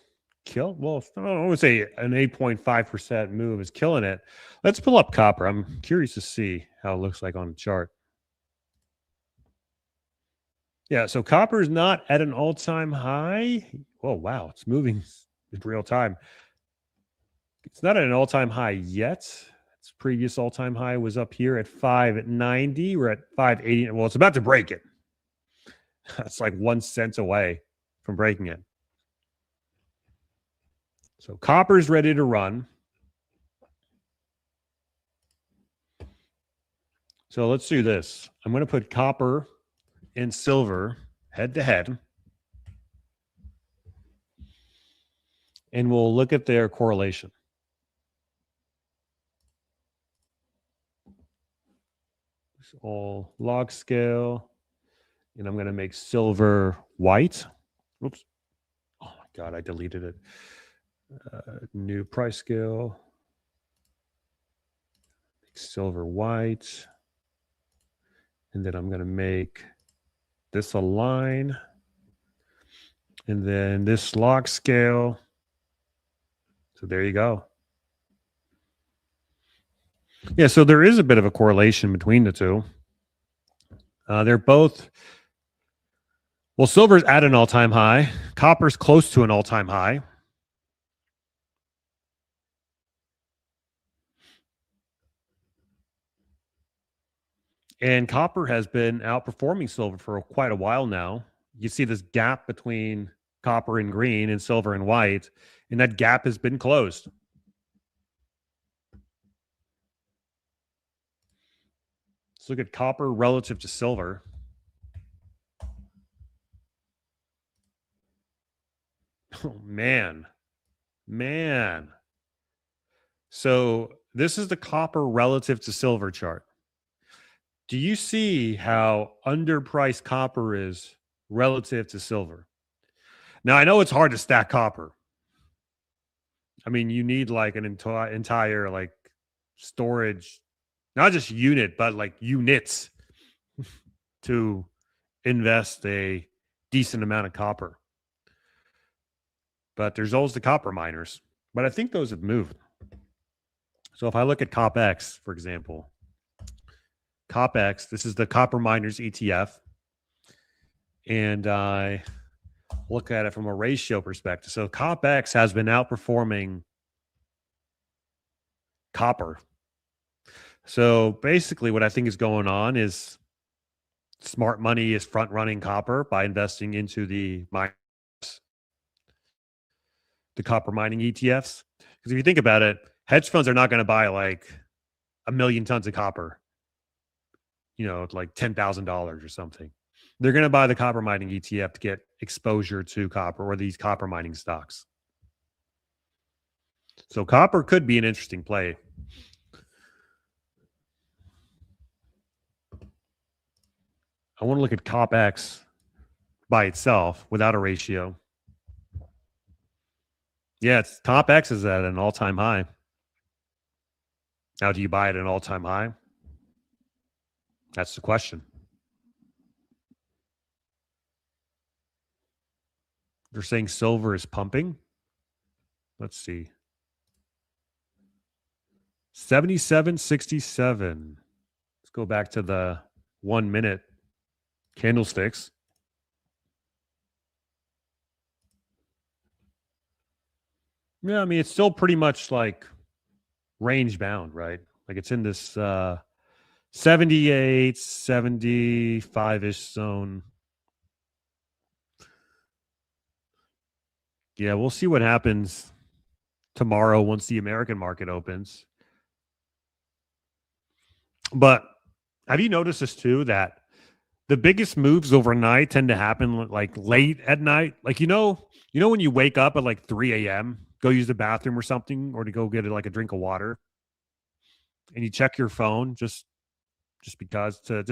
kill. Well, I don't want to say an 8.5% move is killing it. Let's pull up copper. I'm curious to see how it looks like on the chart. Yeah, so copper is not at an all-time high. Oh, wow, it's moving in real time. It's not at an all-time high yet. Its previous all-time high was up here at 590. We're at 580. Well, it's about to break it. That's like 1 cent away from breaking it. So copper's ready to run. So let's do this. I'm going to put copper and silver head to head. And we'll look at their correlation. It's all log scale. And I'm going to make silver white. Oops. Oh my God, I deleted it. New price scale. Silver white. And then I'm going to make this a line. And then this log scale. So there you go. Yeah, so there is a bit of a correlation between the two. They're both, well, silver's at an all-time high. Copper's close to an all-time high. And copper has been outperforming silver for quite a while now. You see this gap between copper and green and silver and white, and that gap has been closed. Let's look at copper relative to silver. Oh, man. So this is the copper relative to silver chart. Do you see how underpriced copper is relative to silver? Now, I know it's hard to stack copper. I mean, you need like an entire like storage, not just unit, but like units to invest a decent amount of copper. But there's always the copper miners. But I think those have moved. So if I look at CopX, for example, CopX, this is the Copper Miners ETF. And I look at it from a ratio perspective. So CopX has been outperforming copper. So basically what I think is going on is smart money is front running copper by investing into the copper mining ETFs. Because if you think about it, hedge funds are not going to buy like 1 million tons of copper, you know, like $10,000 or something. They're going to buy the copper mining ETF to get exposure to copper or these copper mining stocks. So copper could be an interesting play. I want to look at CopX by itself without a ratio. Yeah, CopX is at an all-time high. Now, do you buy at an all-time high? That's the question. They're saying silver is pumping. Let's see. 77.67. Let's go back to the 1 minute candlesticks. Yeah, I mean, it's still pretty much like range bound, right? Like it's in this 78, 75-ish zone. Yeah, we'll see what happens tomorrow once the American market opens. But have you noticed this too, that the biggest moves overnight tend to happen like late at night? Like when you wake up at like 3 a.m., go use the bathroom or something, or to go get like a drink of water, and you check your phone just because to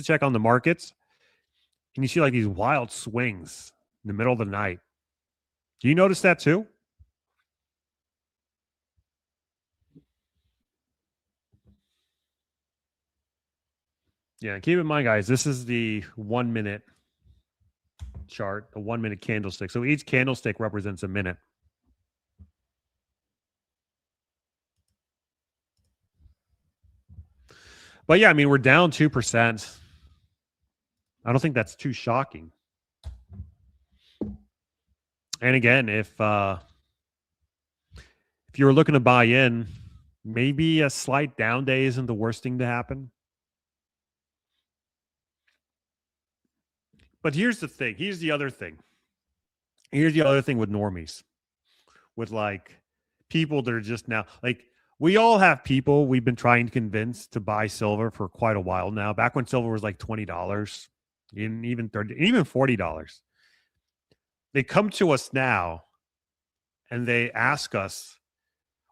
check on the markets, and you see like these wild swings in the middle of the night. Do you notice that too? Yeah, keep in mind, guys, this is the 1 minute chart, a 1 minute candlestick. So each candlestick represents a minute. But yeah, I mean, we're down 2%. I don't think that's too shocking. And again, if you're looking to buy in, maybe a slight down day isn't the worst thing to happen. But here's the thing. Here's the other thing. Here's the other thing with normies, with like people that are just now like we all have people we've been trying to convince to buy silver for quite a while now. Back when silver was like $20, even 30, even $40. They come to us now and they ask us,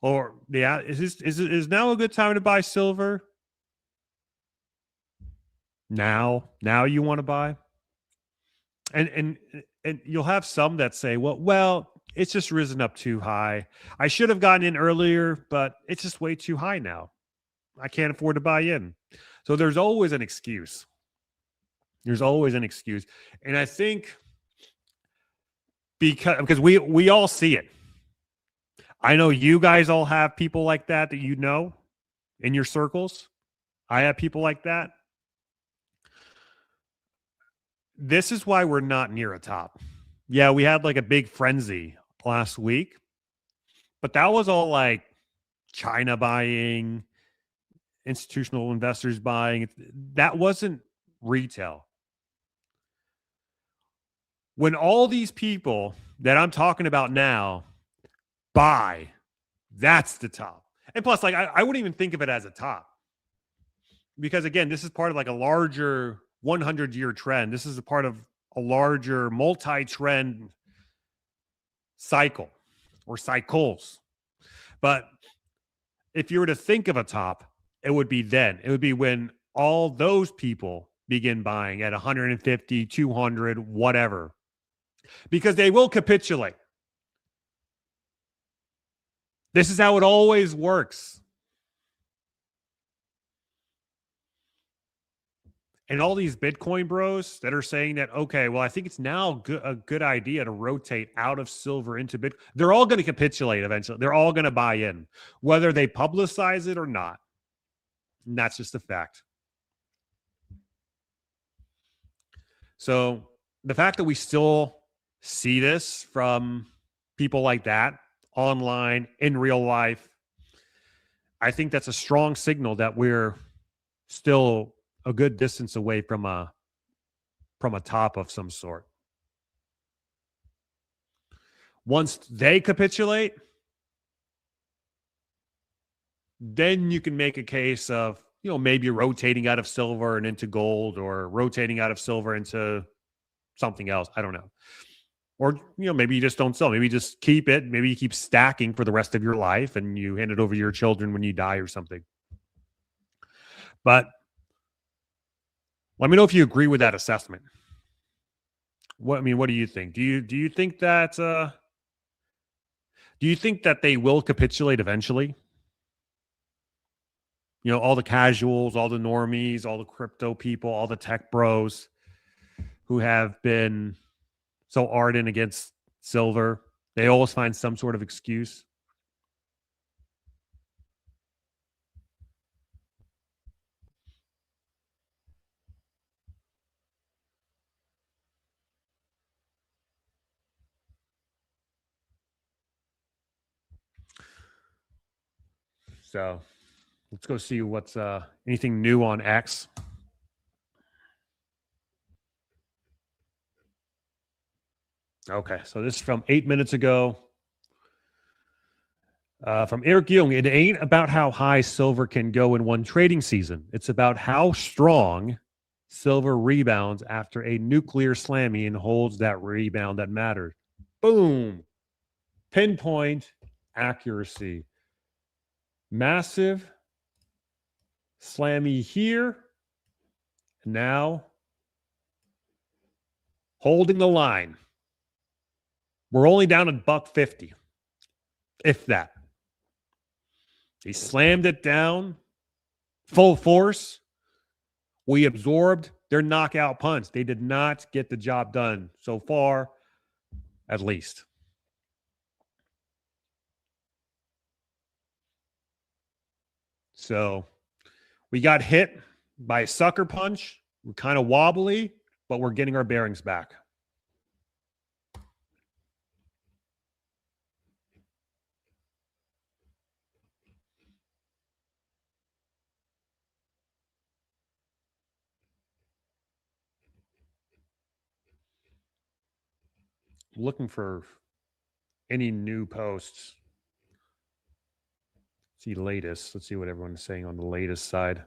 or yeah, is now a good time to buy silver? Now you want to buy? And and you'll have some that say, well, it's just risen up too high. I should have gotten in earlier, but it's just way too high now. I can't afford to buy in. So there's always an excuse. There's always an excuse. And I think because we all see it. I know you guys all have people like that you know in your circles. I have people like that. This is why we're not near a top. Yeah, we had like a big frenzy last week, but that was all like China buying, institutional investors buying. That wasn't retail. When all these people that I'm talking about now buy, that's the top. And plus, like, I wouldn't even think of it as a top because, again, this is part of like a larger 100-year trend. This is a part of a larger multi-trend cycle or cycles. But if you were to think of a top, it would be then. It would be when all those people begin buying at 150, 200, whatever, because they will capitulate. This is how it always works. And all these Bitcoin bros that are saying that, okay, well, I think it's now a good idea to rotate out of silver into Bitcoin. They're all going to capitulate eventually. They're all going to buy in, whether they publicize it or not. And that's just a fact. So the fact that we still see this from people like that online in real life, I think that's a strong signal that we're still a good distance away from a top of some sort. Once they capitulate, then you can make a case of, maybe rotating out of silver and into gold, or rotating out of silver into something else. I don't know. Or, maybe you just don't sell. Maybe you just keep it. Maybe you keep stacking for the rest of your life and you hand it over to your children when you die or something. But let me know if you agree with that assessment. What do you think? Do you think that they will capitulate eventually? All the casuals, all the normies, all the crypto people, all the tech bros who have been so ardent against silver, they always find some sort of excuse. So let's go see what's anything new on X. Okay, so this is from 8 minutes ago. From Eric Young, it ain't about how high silver can go in one trading season. It's about how strong silver rebounds after a nuclear slammy and holds that rebound that matters. Boom. Pinpoint accuracy. Massive slammy here. Now holding the line. We're only down at $1.50, if that. He slammed it down full force. We absorbed their knockout punch. They did not get the job done so far, at least. So we got hit by a sucker punch. We're kind of wobbly, but we're getting our bearings back. Looking for any new posts. See latest. Let's see what everyone's saying on the latest side.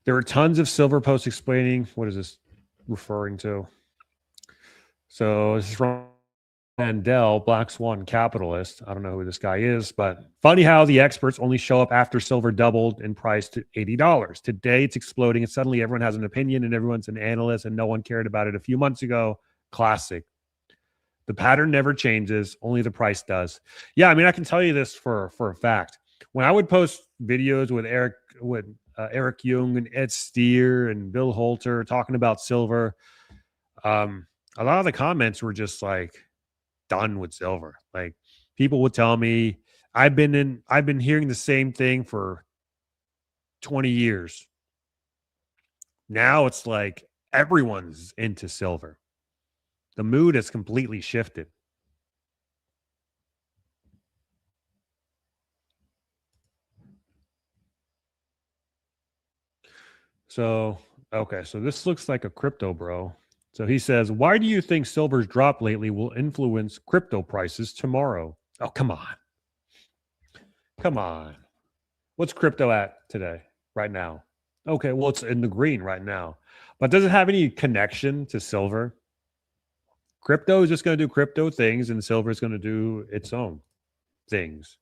There are tons of silver posts explaining what is this referring to. So this is from Mandel, Black Swan Capitalist. I don't know who this guy is, but funny how the experts only show up after silver doubled in price to $80. Today it's exploding and suddenly everyone has an opinion and everyone's an analyst and no one cared about it a few months ago. Classic. The pattern never changes, only the price does. Yeah, I mean, I can tell you this for a fact. When I would post videos with Eric Young and Ed Steer and Bill Holter talking about silver, a lot of the comments were just like done with silver. Like people would tell me, I've been hearing the same thing for 20 years. Now it's like everyone's into silver. The mood has completely shifted. So, okay, so this looks like a crypto bro. So he says, why do you think silver's drop lately will influence crypto prices tomorrow? Oh, come on. Come on. What's crypto at today, right now? Okay, well, it's in the green right now. But does it have any connection to silver? Crypto is just going to do crypto things, and silver is going to do its own things.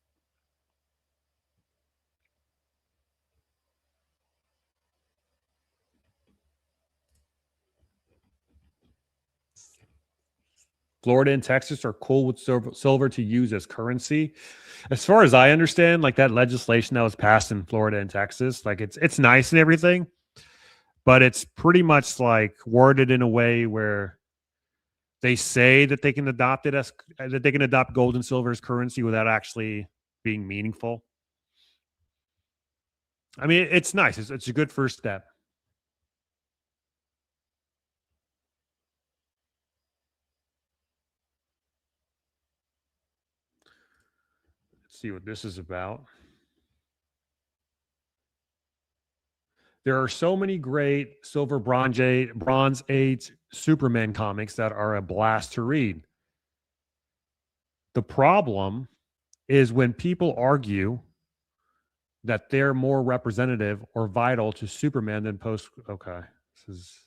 Florida and Texas are cool with silver to use as currency. As far as I understand, like that legislation that was passed in Florida and Texas, like it's nice and everything, but it's pretty much like worded in a way where they say that they can adopt it as that they can adopt gold and silver as currency without actually being meaningful. I mean, it's nice. It's a good first step. Let's see what this is about. There are so many great silver, bronze age Superman comics that are a blast to read. The problem is when people argue that they're more representative or vital to Superman than post. Okay, this is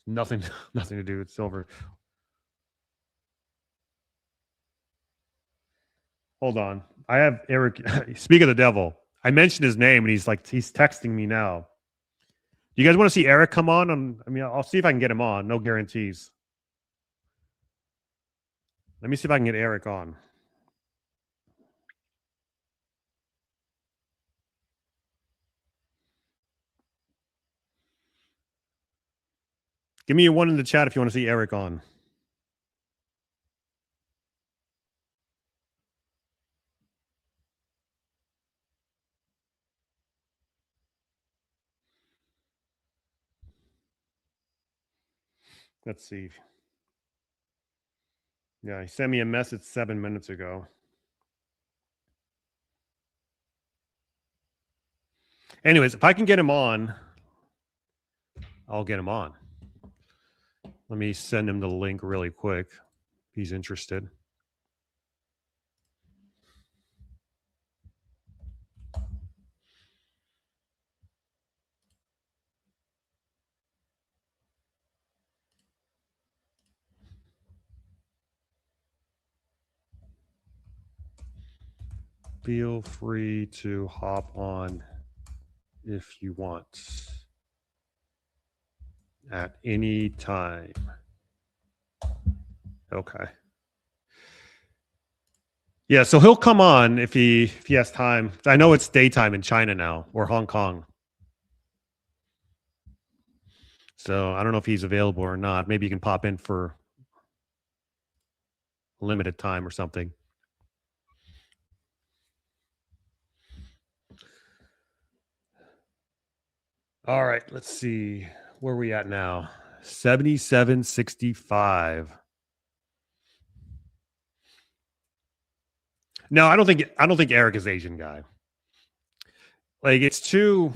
nothing, nothing to do with silver. Hold on, I have Eric. Speak of the devil. I mentioned his name, and he's texting me now. Do you guys want to see Eric come on? I mean, I'll see if I can get him on. No guarantees. Let me see if I can get Eric on. Give me a one in the chat if you want to see Eric on. Let's see. Yeah, he sent me a message 7 minutes ago. Anyways, if I can get him on, I'll get him on. Let me send him the link really quick. If he's interested. Feel free to hop on if you want at any time. Okay. Yeah, so he'll come on if he has time. I know it's daytime in China now or Hong Kong. So I don't know if he's available or not. Maybe you can pop in for limited time or something. All right, let's see. Where are we at now? 77.65. No, I don't think Eric is Asian guy. Like it's too.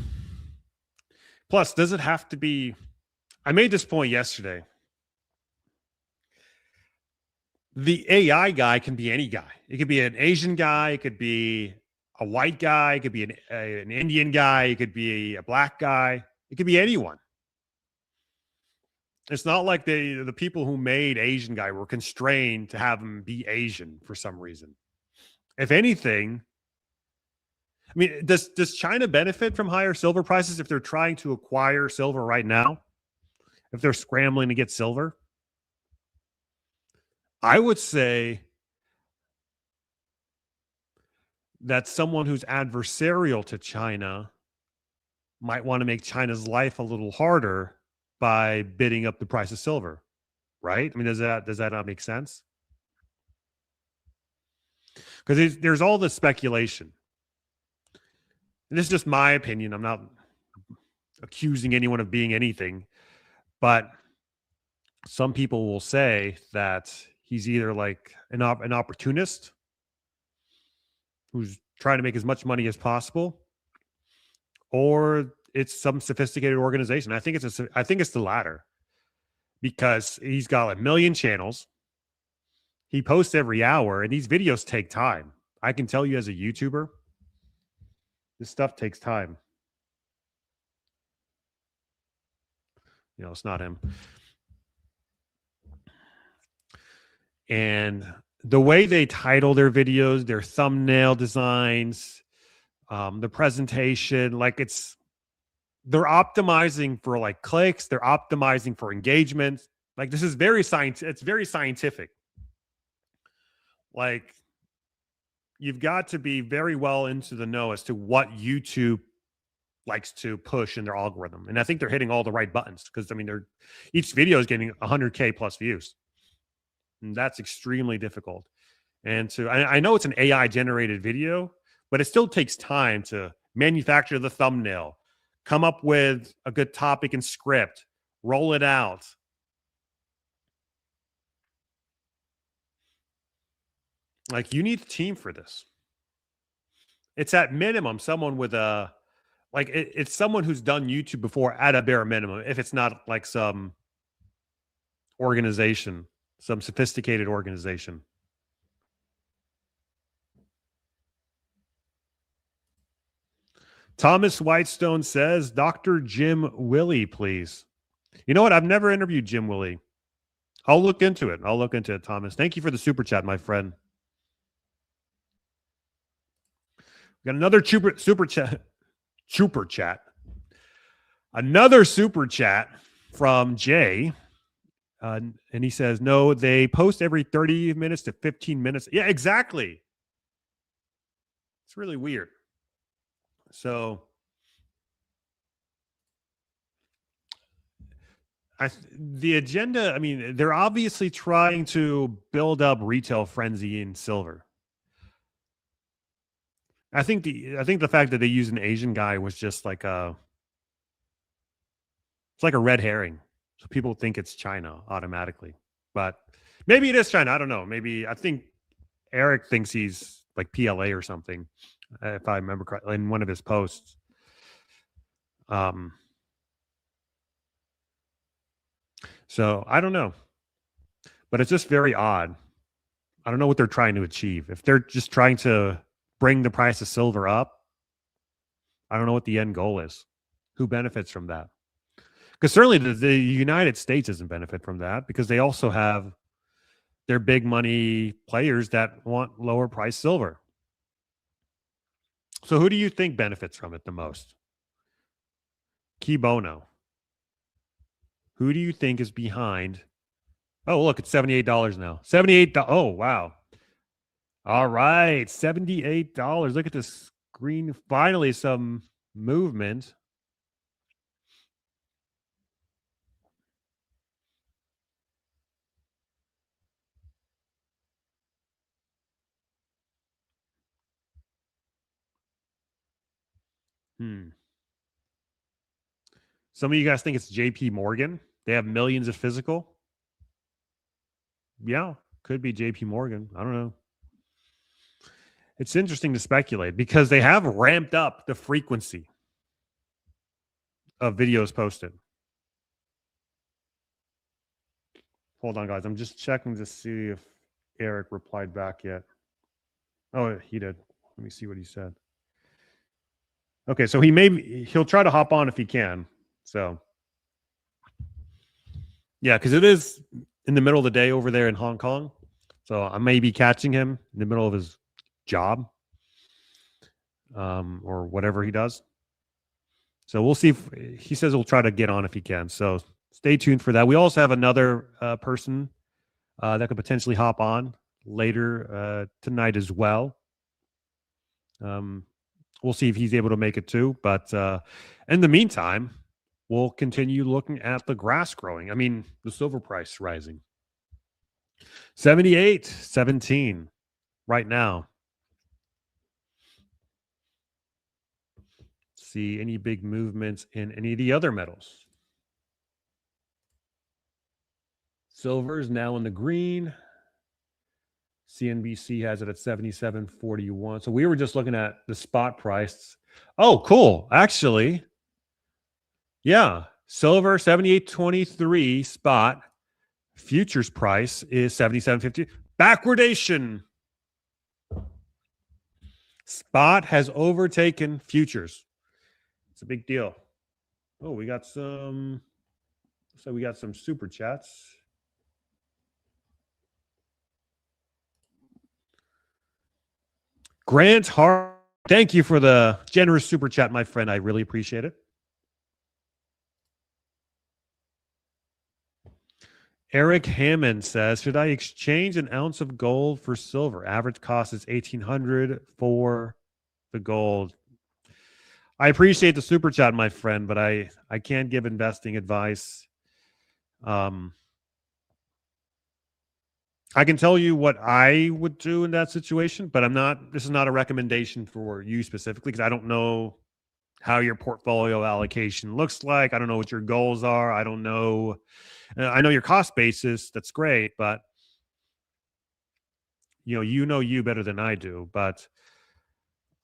Plus, does it have to be? I made this point yesterday. The AI guy can be any guy. It could be an Asian guy. It could be a white guy. It could be an Indian guy. It could be a black guy. It could be anyone. It's not like the people who made Asian guy were constrained to have him be Asian for some reason. If anything, I mean, does China benefit from higher silver prices if they're trying to acquire silver right now? If they're scrambling to get silver? I would say that someone who's adversarial to China might want to make China's life a little harder by bidding up the price of silver, right? I mean, does that not make sense? Because there's all this speculation. And this is just my opinion. I'm not accusing anyone of being anything, but some people will say that he's either like an opportunist who's trying to make as much money as possible, or it's some sophisticated organization. I think it's the latter, because he's got 1 million channels. He posts every hour, and these videos take time. I can tell you as a YouTuber, this stuff takes time. It's not him. And the way they title their videos, their thumbnail designs, the presentation, like they're optimizing for like clicks. They're optimizing for engagement. Like this is it's very scientific. Like you've got to be very well into the know as to what YouTube likes to push in their algorithm. And I think they're hitting all the right buttons because, I mean, each video is getting 100K plus views. And that's extremely difficult. And I know it's an AI generated video, but it still takes time to manufacture the thumbnail, come up with a good topic and script, roll it out. Like you need a team for this. It's at minimum someone with it's someone who's done YouTube before at a bare minimum. If it's not like some organization, some sophisticated organization. Thomas Whitestone says, Dr. Jim Willie, please. You know what? I've never interviewed Jim Willie. I'll look into it. Thomas. Thank you for the super chat, my friend. We got another super chat. Another super chat from Jay. And he says, no, they post every 30 minutes to 15 minutes. Yeah, exactly. It's really weird. So the agenda, I mean, they're obviously trying to build up retail frenzy in silver. I think the fact that they use an Asian guy was just like it's like a red herring. So people think it's China automatically. but maybe it is China. I don't know. Maybe I think Eric thinks he's like PLA or something, if I remember correctly, in one of his posts. So I don't know, but it's just very odd. I don't know what they're trying to achieve. If they're just trying to bring the price of silver up, I don't know what the end goal is. Who benefits from that? Because certainly the United States doesn't benefit from that because they also have their big money players that want lower price silver. So who do you think benefits from it the most? Key Bono. Who do you think is behind? Oh, look, it's $78 now. $78. Oh, wow. All right. $78. Look at this screen. Finally, some movement. Some of you guys think it's JP Morgan. They have millions of physical. Yeah, could be JP Morgan. I don't know. It's interesting to speculate because they have ramped up the frequency of videos posted. Hold on, guys. I'm just checking to see if Eric replied back yet. Oh, he did. Let me see what he said. Okay, so he'll try to hop on if he can. So yeah, because it is in the middle of the day over there in Hong Kong. So I may be catching him in the middle of his job or whatever he does. So we'll see if he says he'll try to get on if he can. So stay tuned for that. We also have another person that could potentially hop on later tonight as well. We'll see if he's able to make it too. But in the meantime, we'll continue looking at the grass growing. I mean, the silver price rising. 78.17 right now. See any big movements in any of the other metals. Silver is now in the green. CNBC has it at 77.41. So we were just looking at the spot price. Oh, cool. Actually, yeah. Silver 78.23 spot. Futures price is 77.50. Backwardation. Spot has overtaken futures. It's a big deal. Oh, we got some. So we got some super chats. Grant Hart, thank you for the generous super chat, my friend. I really appreciate it. Eric Hammond says, should I exchange an ounce of gold for silver? Average cost is $1,800 for the gold. I appreciate the super chat, my friend, but I can't give investing advice. I can tell you what I would do in that situation, but this is not a recommendation for you specifically because I don't know how your portfolio allocation looks like. I don't know what your goals are. I don't know. I know your cost basis. That's great, but you know you better than I do. But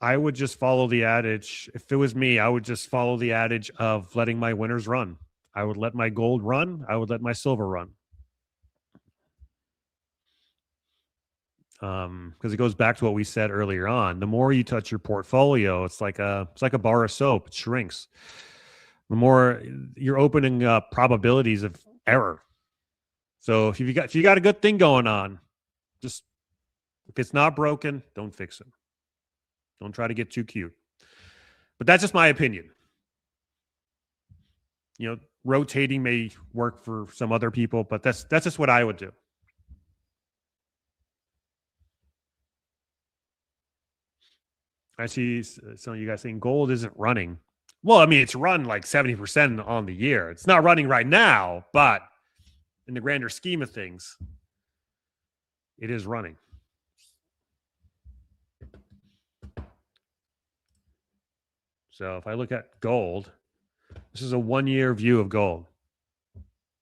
I would just follow the adage. If it was me, I would just follow the adage of letting my winners run. I would let my gold run. I would let my silver run. Because it goes back to what we said earlier on. The more you touch your portfolio, it's like a bar of soap. It shrinks. The more you're opening up probabilities of error. So if you got a good thing going on, just if it's not broken, don't fix it. Don't try to get too cute. But that's just my opinion. Rotating may work for some other people, but that's just what I would do. I see some of you guys saying gold isn't running. Well, I mean, it's run like 70% on the year. It's not running right now, but in the grander scheme of things, it is running. So if I look at gold, this is a 1-year view of gold.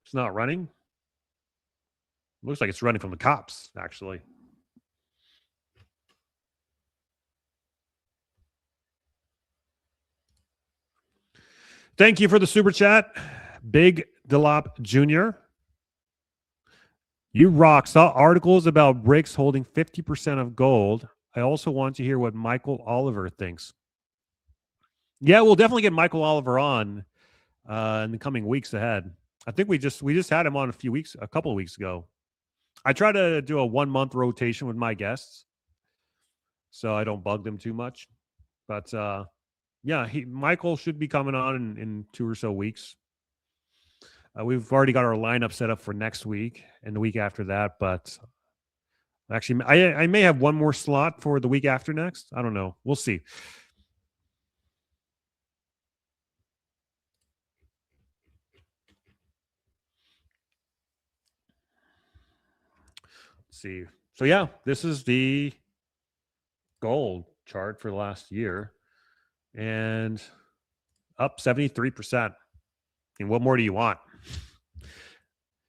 It's not running. Looks like it's running from the cops, actually. Thank you for the super chat, Big Delop Jr. You rock. Saw articles about bricks holding 50% of gold. I also want to hear what Michael Oliver thinks. Yeah, we'll definitely get Michael Oliver on in the coming weeks ahead. I think we just had him on a couple of weeks ago. I try to do a 1 month rotation with my guests, so I don't bug them too much. But yeah, Michael should be coming on in 2 or so weeks. We've already got our lineup set up for next week and the week after that, but actually, I may have one more slot for the week after next. I don't know. We'll see. Let's see. So yeah, this is the gold chart for the last year, and up 73%. And what more do you want?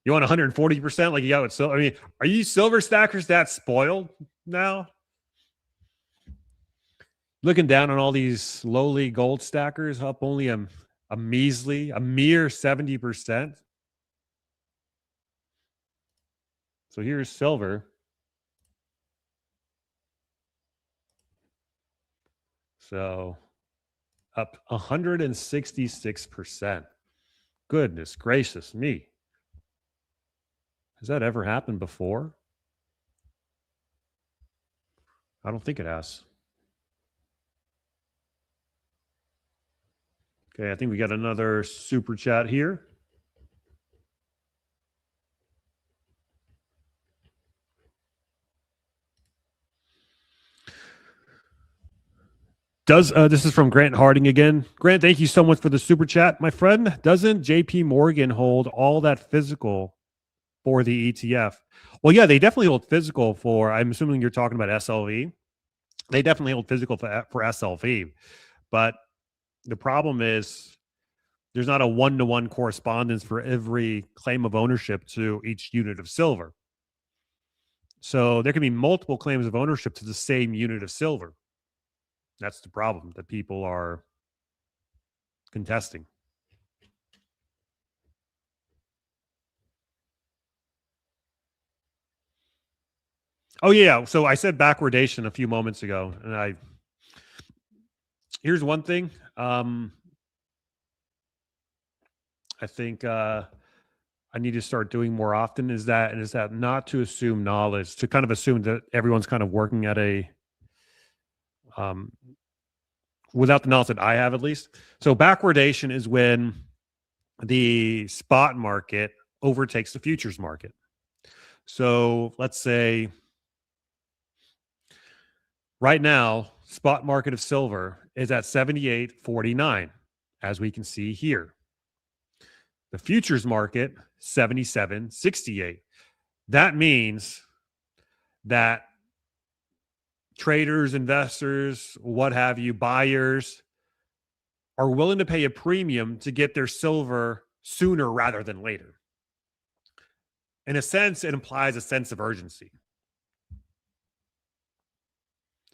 You want 140%? Like you got with silver? I mean, are you silver stackers that spoiled now? Looking down on all these lowly gold stackers, up only a mere 70%. So here's silver. So up 166%. Goodness gracious me. Has that ever happened before? I don't think it has. Okay, I think we got another super chat here. This is from Grant Harding again. Grant, thank you so much for the super chat, my friend. Doesn't JP Morgan hold all that physical for the ETF? Well, yeah, they definitely hold physical for, I'm assuming you're talking about SLV. They definitely hold physical for SLV. But the problem is there's not a one-to-one correspondence for every claim of ownership to each unit of silver. So there can be multiple claims of ownership to the same unit of silver. That's the problem that people are contesting. Oh yeah, so I said backwardation a few moments ago, and here's one thing. I think I need to start doing more often is that not to assume knowledge, to kind of assume that everyone's kind of working at a without the knowledge that I have, at least. So backwardation is when the spot market overtakes the futures market. So let's say right now, spot market of silver is at 78.49, as we can see here. The futures market, 77.68. That means that traders, investors, what have you, buyers are willing to pay a premium to get their silver sooner rather than later. In a sense, it implies a sense of urgency.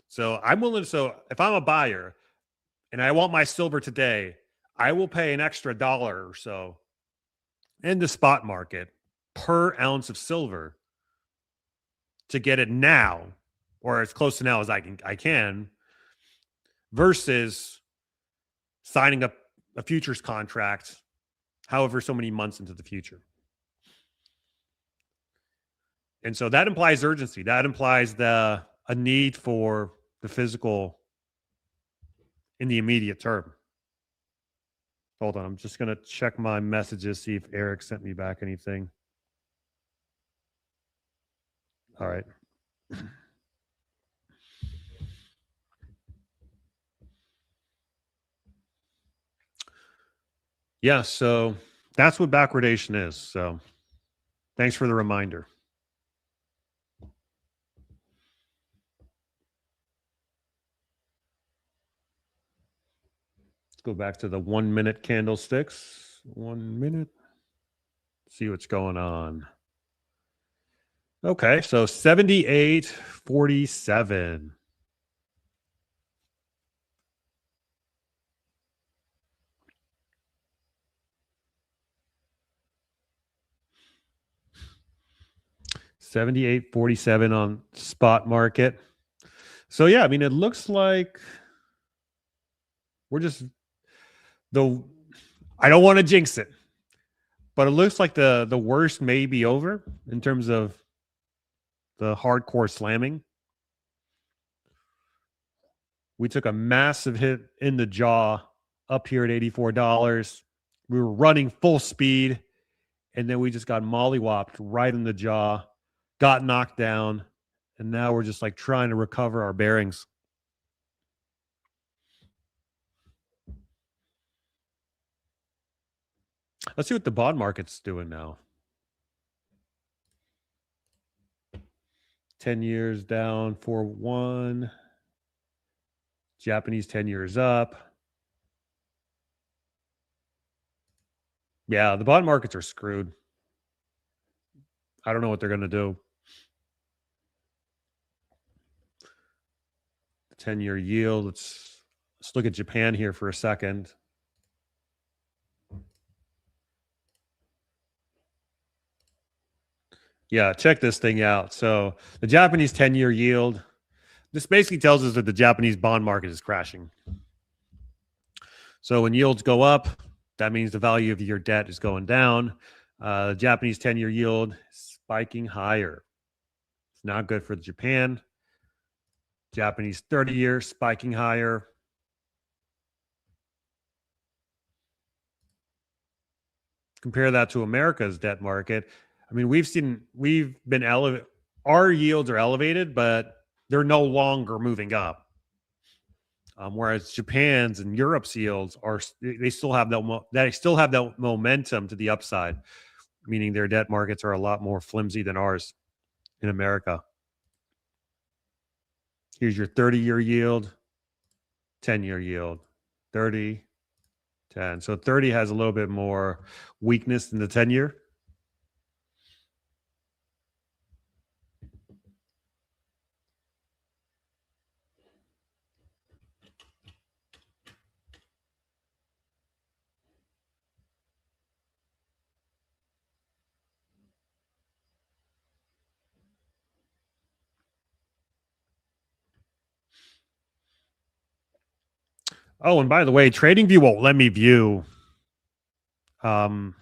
So if I'm a buyer and I want my silver today, I will pay an extra $1 or so in the spot market per ounce of silver to get it now, or as close to now as I can, versus signing up a futures contract however so many months into the future. And so that implies urgency. That implies a need for the physical in the immediate term. Hold on, I'm just going to check my messages, see if Eric sent me back anything. All right. Yeah, so that's what backwardation is. So thanks for the reminder. Let's go back to the 1 minute candlesticks. 1 minute. See what's going on. Okay, so 78.47. $78.47 on spot market. So yeah, I mean, it looks like we're just the. I don't want to jinx it, but it looks like the worst may be over in terms of the hardcore slamming. We took a massive hit in the jaw up here at $84. We were running full speed, and then we just got mollywopped right in the jaw, got knocked down, and now we're just like trying to recover our bearings. Let's see what the bond market's doing now. 10 years down 4-1. Japanese 10 years up. Yeah, the bond markets are screwed. I don't know what they're going to do. The 10-year yield. Let's look at Japan here for a second. Yeah, check this thing out. So the Japanese 10-year yield, this basically tells us that the Japanese bond market is crashing. So when yields go up, that means the value of your debt is going down. The Japanese 10-year yield spiking higher. It's not good for Japan. Japanese 30-year spiking higher. Compare that to America's debt market. I mean, we've been elevated. Our yields are elevated, but they're no longer moving up. Whereas Japan's and Europe's yields they still have that momentum to the upside, meaning their debt markets are a lot more flimsy than ours in America. Here's your 30-year yield, 10-year yield, 30, 10. So 30 has a little bit more weakness than the 10-year. Oh, and by the way, TradingView won't let me view the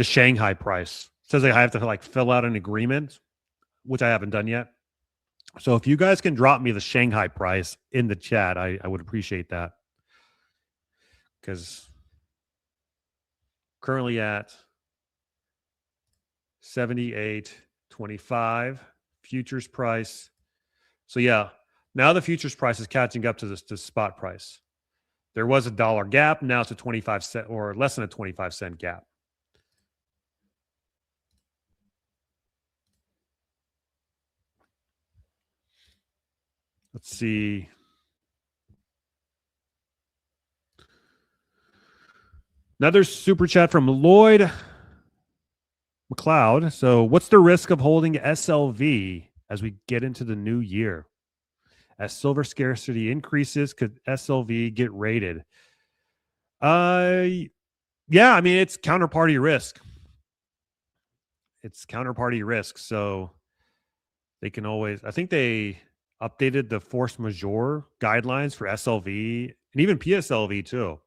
Shanghai price. It says I have to like fill out an agreement, which I haven't done yet. So if you guys can drop me the Shanghai price in the chat, I would appreciate that. Because currently at 78.25 futures price. So yeah, now the futures price is catching up to the spot price. There was a dollar gap. Now it's a 25 cent or less than a 25-cent gap. Let's see. Another super chat from Lloyd McLeod. So, what's the risk of holding SLV as we get into the new year? As silver scarcity increases, could SLV get raided? Yeah, I mean, it's counterparty risk. So they can always, I think they updated the force majeure guidelines for SLV and even PSLV too.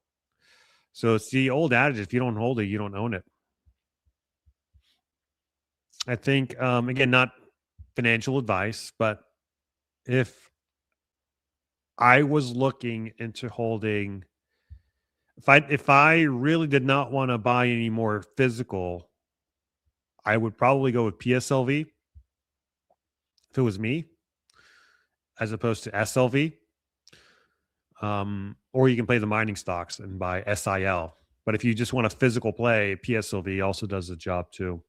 So it's the old adage, if you don't hold it, you don't own it. I think, again, not financial advice, but if I was looking into holding, if I really did not want to buy any more physical, I would probably go with PSLV if it was me, as opposed to SLV. Or you can play the mining stocks and buy SIL. But if you just want a physical play, PSLV also does the job too.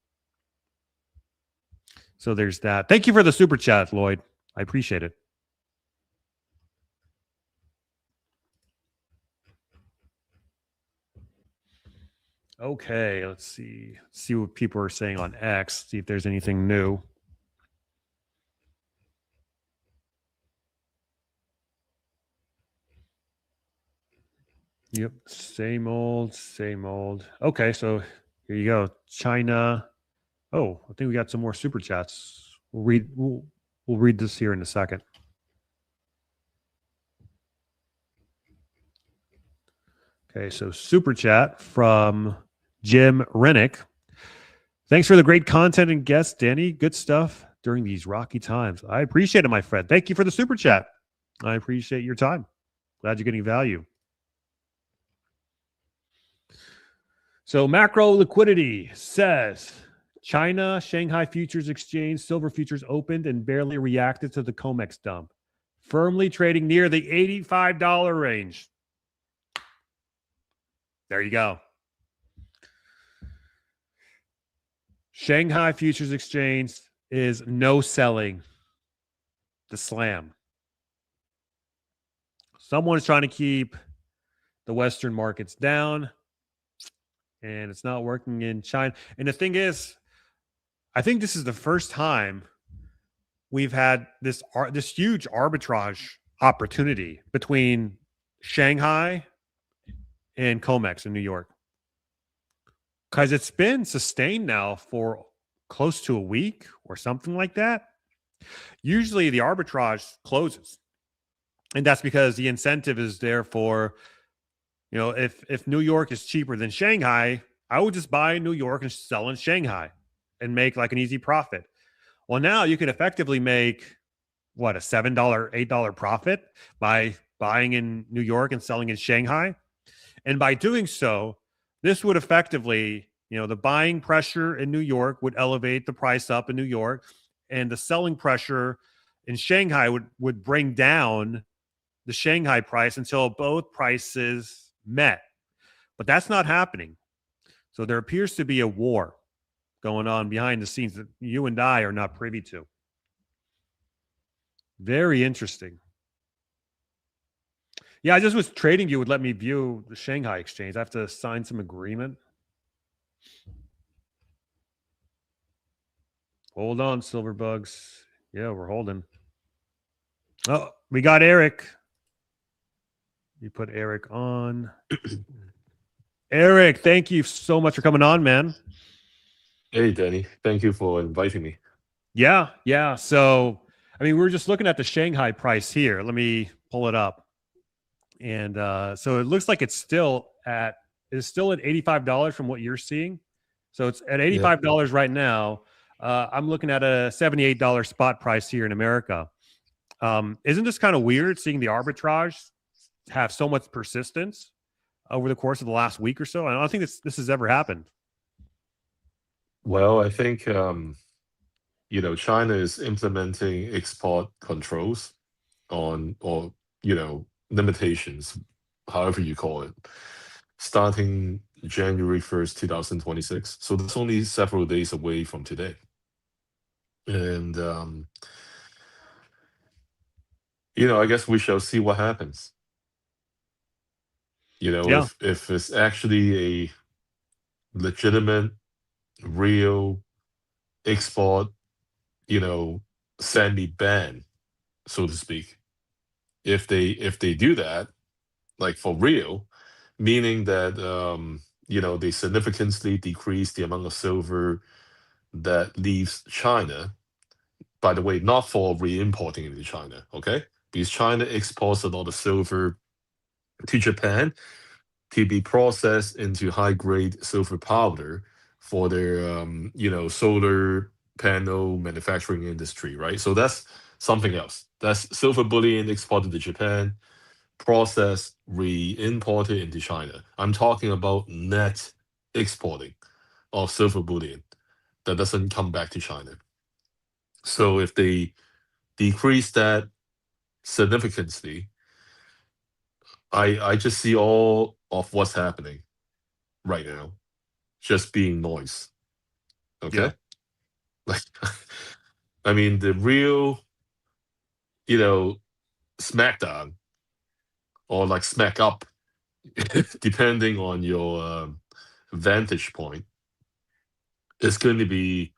So there's that. Thank you for the super chat, Lloyd. I appreciate it. Okay, let's see what people are saying on X. See if there's anything new. Yep. Same old, same old. Okay, so here you go. China. Oh, I think we got some more super chats. We'll read this here in a second. Okay, so super chat from Jim Rennick. Thanks for the great content and guests, Danny. Good stuff during these rocky times. I appreciate it, my friend. Thank you for the super chat. I appreciate your time. Glad you're getting value. So macro liquidity says China Shanghai Futures Exchange silver futures opened and barely reacted to the COMEX dump, firmly trading near the $85 range. There you go. Shanghai Futures Exchange is no selling the slam. Someone is trying to keep the Western markets down, and it's not working in China. And the thing is, I think this is the first time we've had this huge arbitrage opportunity between Shanghai and COMEX in New York, because it's been sustained now for close to a week or something like that. Usually the arbitrage closes, and that's because the incentive is there for, if New York is cheaper than Shanghai, I would just buy in New York and sell in Shanghai and make like an easy profit. Well, now you can effectively make what, a $7, $8 profit by buying in New York and selling in Shanghai. And by doing so, this would effectively, the buying pressure in New York would elevate the price up in New York, and the selling pressure in Shanghai would bring down the Shanghai price until both prices met. But that's not happening. So there appears to be a war going on behind the scenes that you and I are not privy to. Very interesting. Yeah, I just was trading you would let me view the Shanghai exchange. I have to sign some agreement. Hold on, Silverbugs. Yeah, we're holding. Oh, we got Eric. You put Eric on. Eric, thank you so much for coming on, man. Hey, Danny. Thank you for inviting me. Yeah. So, we were just looking at the Shanghai price here. Let me pull it up. And so it looks like it's still at $85 from what you're seeing. So it's at $85 right now. I'm looking at a $78 spot price here in America. Isn't this kind of weird seeing the arbitrage have so much persistence over the course of the last week or so? I don't think this has ever happened. Well, I think China is implementing export controls or limitations, however you call it, starting January 1st, 2026. So that's only several days away from today. And I guess we shall see what happens. If it's actually a legitimate, real export, semi-ban, so to speak. If they do that, like for real, meaning that they significantly decrease the amount of silver that leaves China. By the way, not for re-importing into China, okay? Because China exports a lot of silver to Japan to be processed into high-grade silver powder for their solar panel manufacturing industry, right? So that's something else. That's silver bullion exported to Japan, processed, re-imported into China. I'm talking about net exporting of silver bullion that doesn't come back to China. So if they decrease that significantly, I just see all of what's happening right now just being noise. Okay? Yeah. Like the real, smackdown or like smack up, depending on your vantage point, is going to be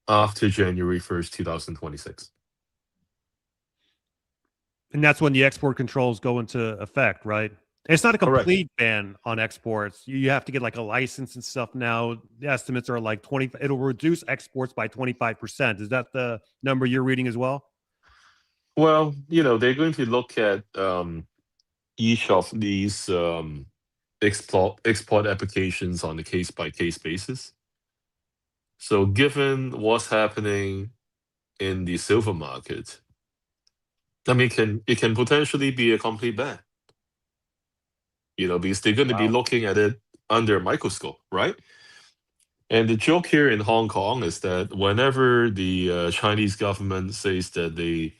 after January 1st, 2026. And that's when the export controls go into effect, right? It's not a Correct. complete ban on exports. You have to get like a license and stuff now. The estimates are like 20, it'll reduce exports by 25%. Is that the number you're reading as well? Well, they're going to look at each of these export applications on a case by case basis. So, given what's happening in the silver market, I mean, it can potentially be a complete ban. Because they're going to be Wow. looking at it under a microscope, right? And the joke here in Hong Kong is that whenever the Chinese government says that they,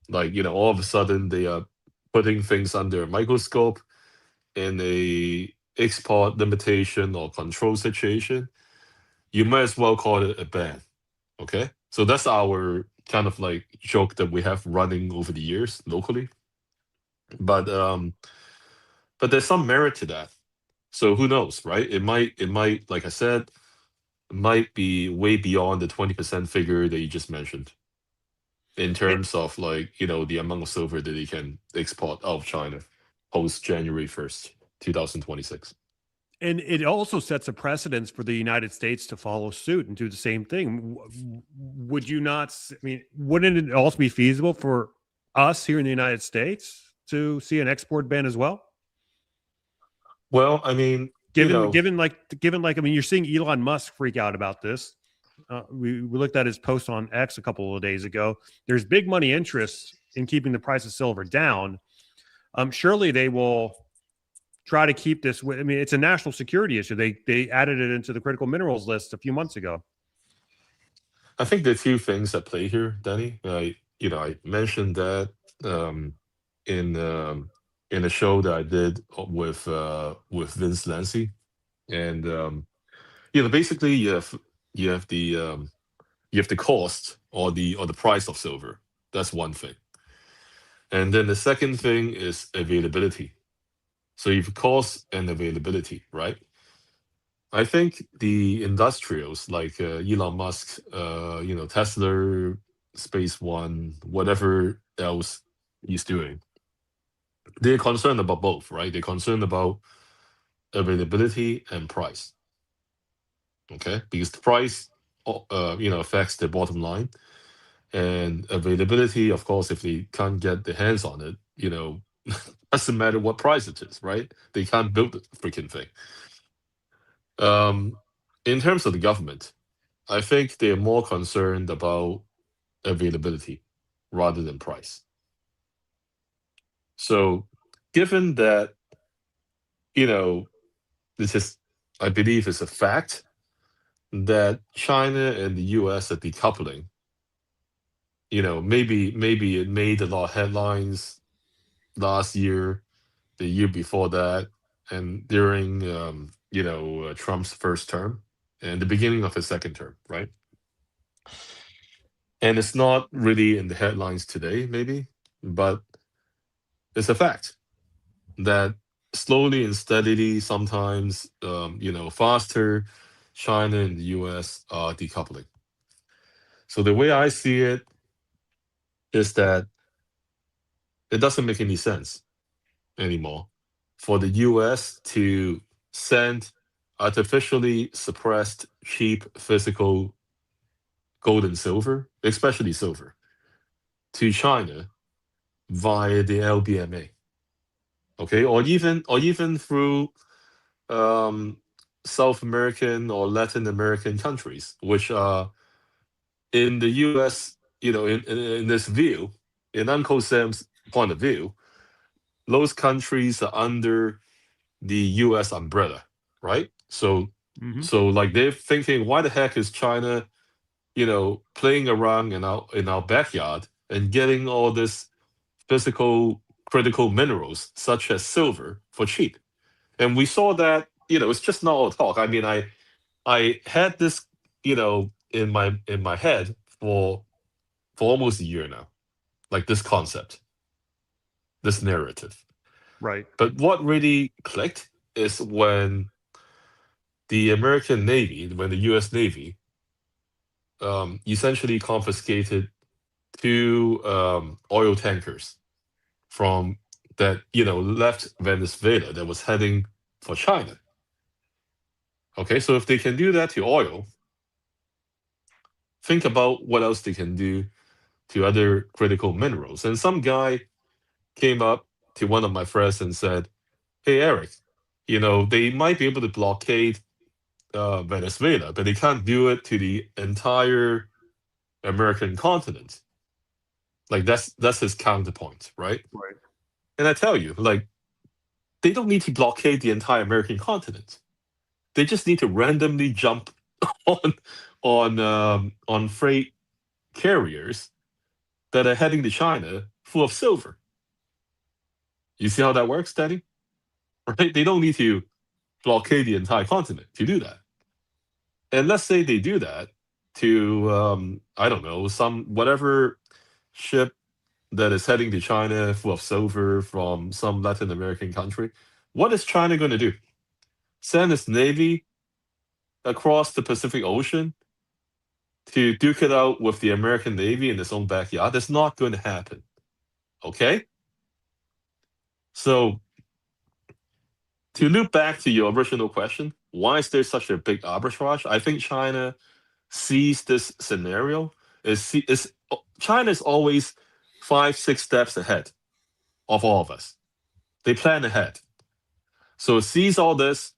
like, all of a sudden they are putting things under a microscope in a export limitation or control situation, you might as well call it a ban. Okay, so that's our kind of like joke that we have running over the years locally. But there's some merit to that. So who knows, right? It might, like I said, might be way beyond the 20% figure that you just mentioned in It, terms of like, the amount of silver that they can export out of China post January 1st, 2026. and it also sets a precedence for the United States to follow suit and do the same thing. Would you not? I mean, wouldn't it also be feasible for us here in the United States to see an export ban as well? Well, I mean, Given, I mean, you're seeing Elon Musk freak out about this. We looked at his post on X a couple of days ago. There's big money interest in keeping the price of silver down. Surely they will try to keep this. I mean, it's a national security issue. They added it into the critical minerals list a few months ago. I think there are a few things at play here, Danny. I mentioned that um, in a show that I did with Vince Lancy, and basically you have the cost or the price of silver. That's one thing, and then the second thing is availability. So you've cost and availability, right? I think the industrials like Elon Musk, Tesla, Space One, whatever else he's doing, they're concerned about both, right? They're concerned about availability and price, okay? Because the price, affects the bottom line, and availability, of course, if they can't get their hands on it, doesn't matter what price it is, right? They can't build the freaking thing. Um, in terms of the government, I think they're more concerned about availability rather than price. So, given that, you know, this is, I believe, is a fact that China and the US are decoupling. Maybe it made a lot of headlines last year, the year before that, and during Trump's first term and the beginning of his second term, right? And it's not really in the headlines today, maybe, but it's a fact that slowly and steadily, sometimes faster, China and the US are decoupling. So the way I see it is that it doesn't make any sense anymore for the US to send artificially suppressed cheap physical gold and silver, especially silver, to China via the LBMA. Okay, or even through um, South American or Latin American countries, which are in the U.S. In this view, in Uncle Sam's point of view, those countries are under the U.S. umbrella, right? So, Mm-hmm. so like they're thinking, why the heck is China, playing around in our backyard and getting all this physical critical minerals such as silver for cheap? And we saw that, it's just not all talk. I mean, I had this, in my head for almost a year now, like this concept, this narrative. Right. But what really clicked is when the American Navy, when the U.S. Navy, essentially confiscated two oil tankers from that left Venezuela that was heading for China. Okay, so if they can do that to oil, think about what else they can do to other critical minerals. And some guy came up to one of my friends and said, "Hey, Eric, they might be able to blockade Venezuela, but they can't do it to the entire American continent." Like that's his counterpoint, right? Right. And I tell you, like, they don't need to blockade the entire American continent. They just need to randomly jump on on freight carriers that are heading to China full of silver. You see how that works, Daddy? Right? They don't need to blockade the entire continent to do that. And let's say they do that to I don't know, some whatever ship that is heading to China full of silver from some Latin American country. What is China going to do? Send its navy across the Pacific Ocean to duke it out with the American Navy in its own backyard? That's not going to happen. Okay? So, to loop back to your original question, why is there such a big arbitrage? I think China sees this scenario. China is always 5-6 steps ahead of all of us. They plan ahead. So it sees all this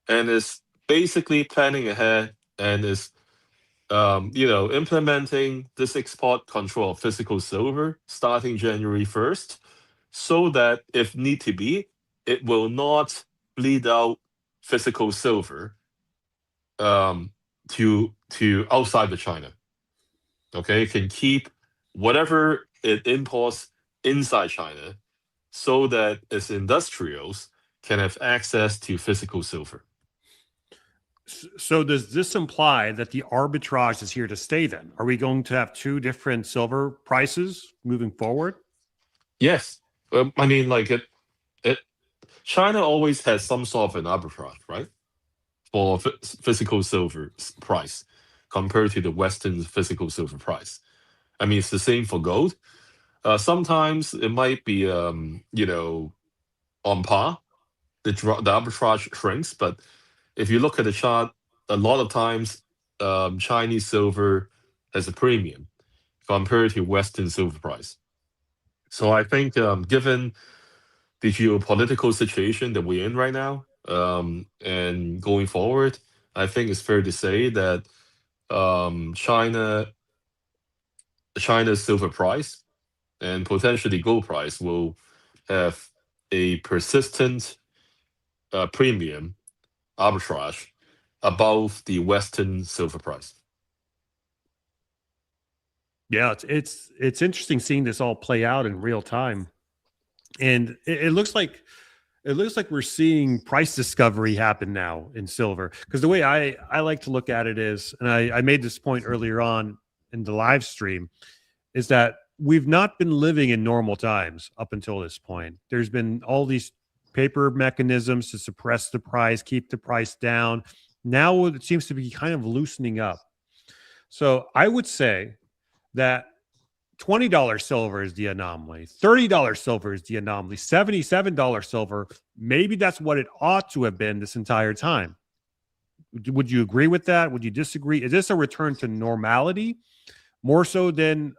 and is basically planning ahead and is implementing this export control of physical silver starting January 1st, so that if need to be, it will not bleed out physical silver to outside of China. Okay, it can keep whatever it imports inside China, so that its industrials can have access to physical silver. So does this imply that the arbitrage is here to stay then? Are we going to have two different silver prices moving forward? Yes. I mean, like China always has some sort of an arbitrage, right? For physical silver price compared to the Western physical silver price. I mean, it's the same for gold. Sometimes it might be, on par. The arbitrage shrinks, but if you look at the chart, a lot of times Chinese silver has a premium compared to Western silver price. So I think, given the geopolitical situation that we're in right now, and going forward, I think it's fair to say that China's silver price and potentially gold price will have a persistent premium arbitrage above the Western silver price. Yeah, it's interesting seeing this all play out in real time, and it looks like we're seeing price discovery happen now in silver. Because the way I like to look at it is, and I made this point earlier on in the live stream, is that we've not been living in normal times up until this point. There's been all these paper mechanisms to suppress the price, keep the price down. Now it seems to be kind of loosening up. So I would say that $20 silver is the anomaly, $30 silver is the anomaly, $77 silver, maybe that's what it ought to have been this entire time. Would you agree with that? Would you disagree? Is this a return to normality more so than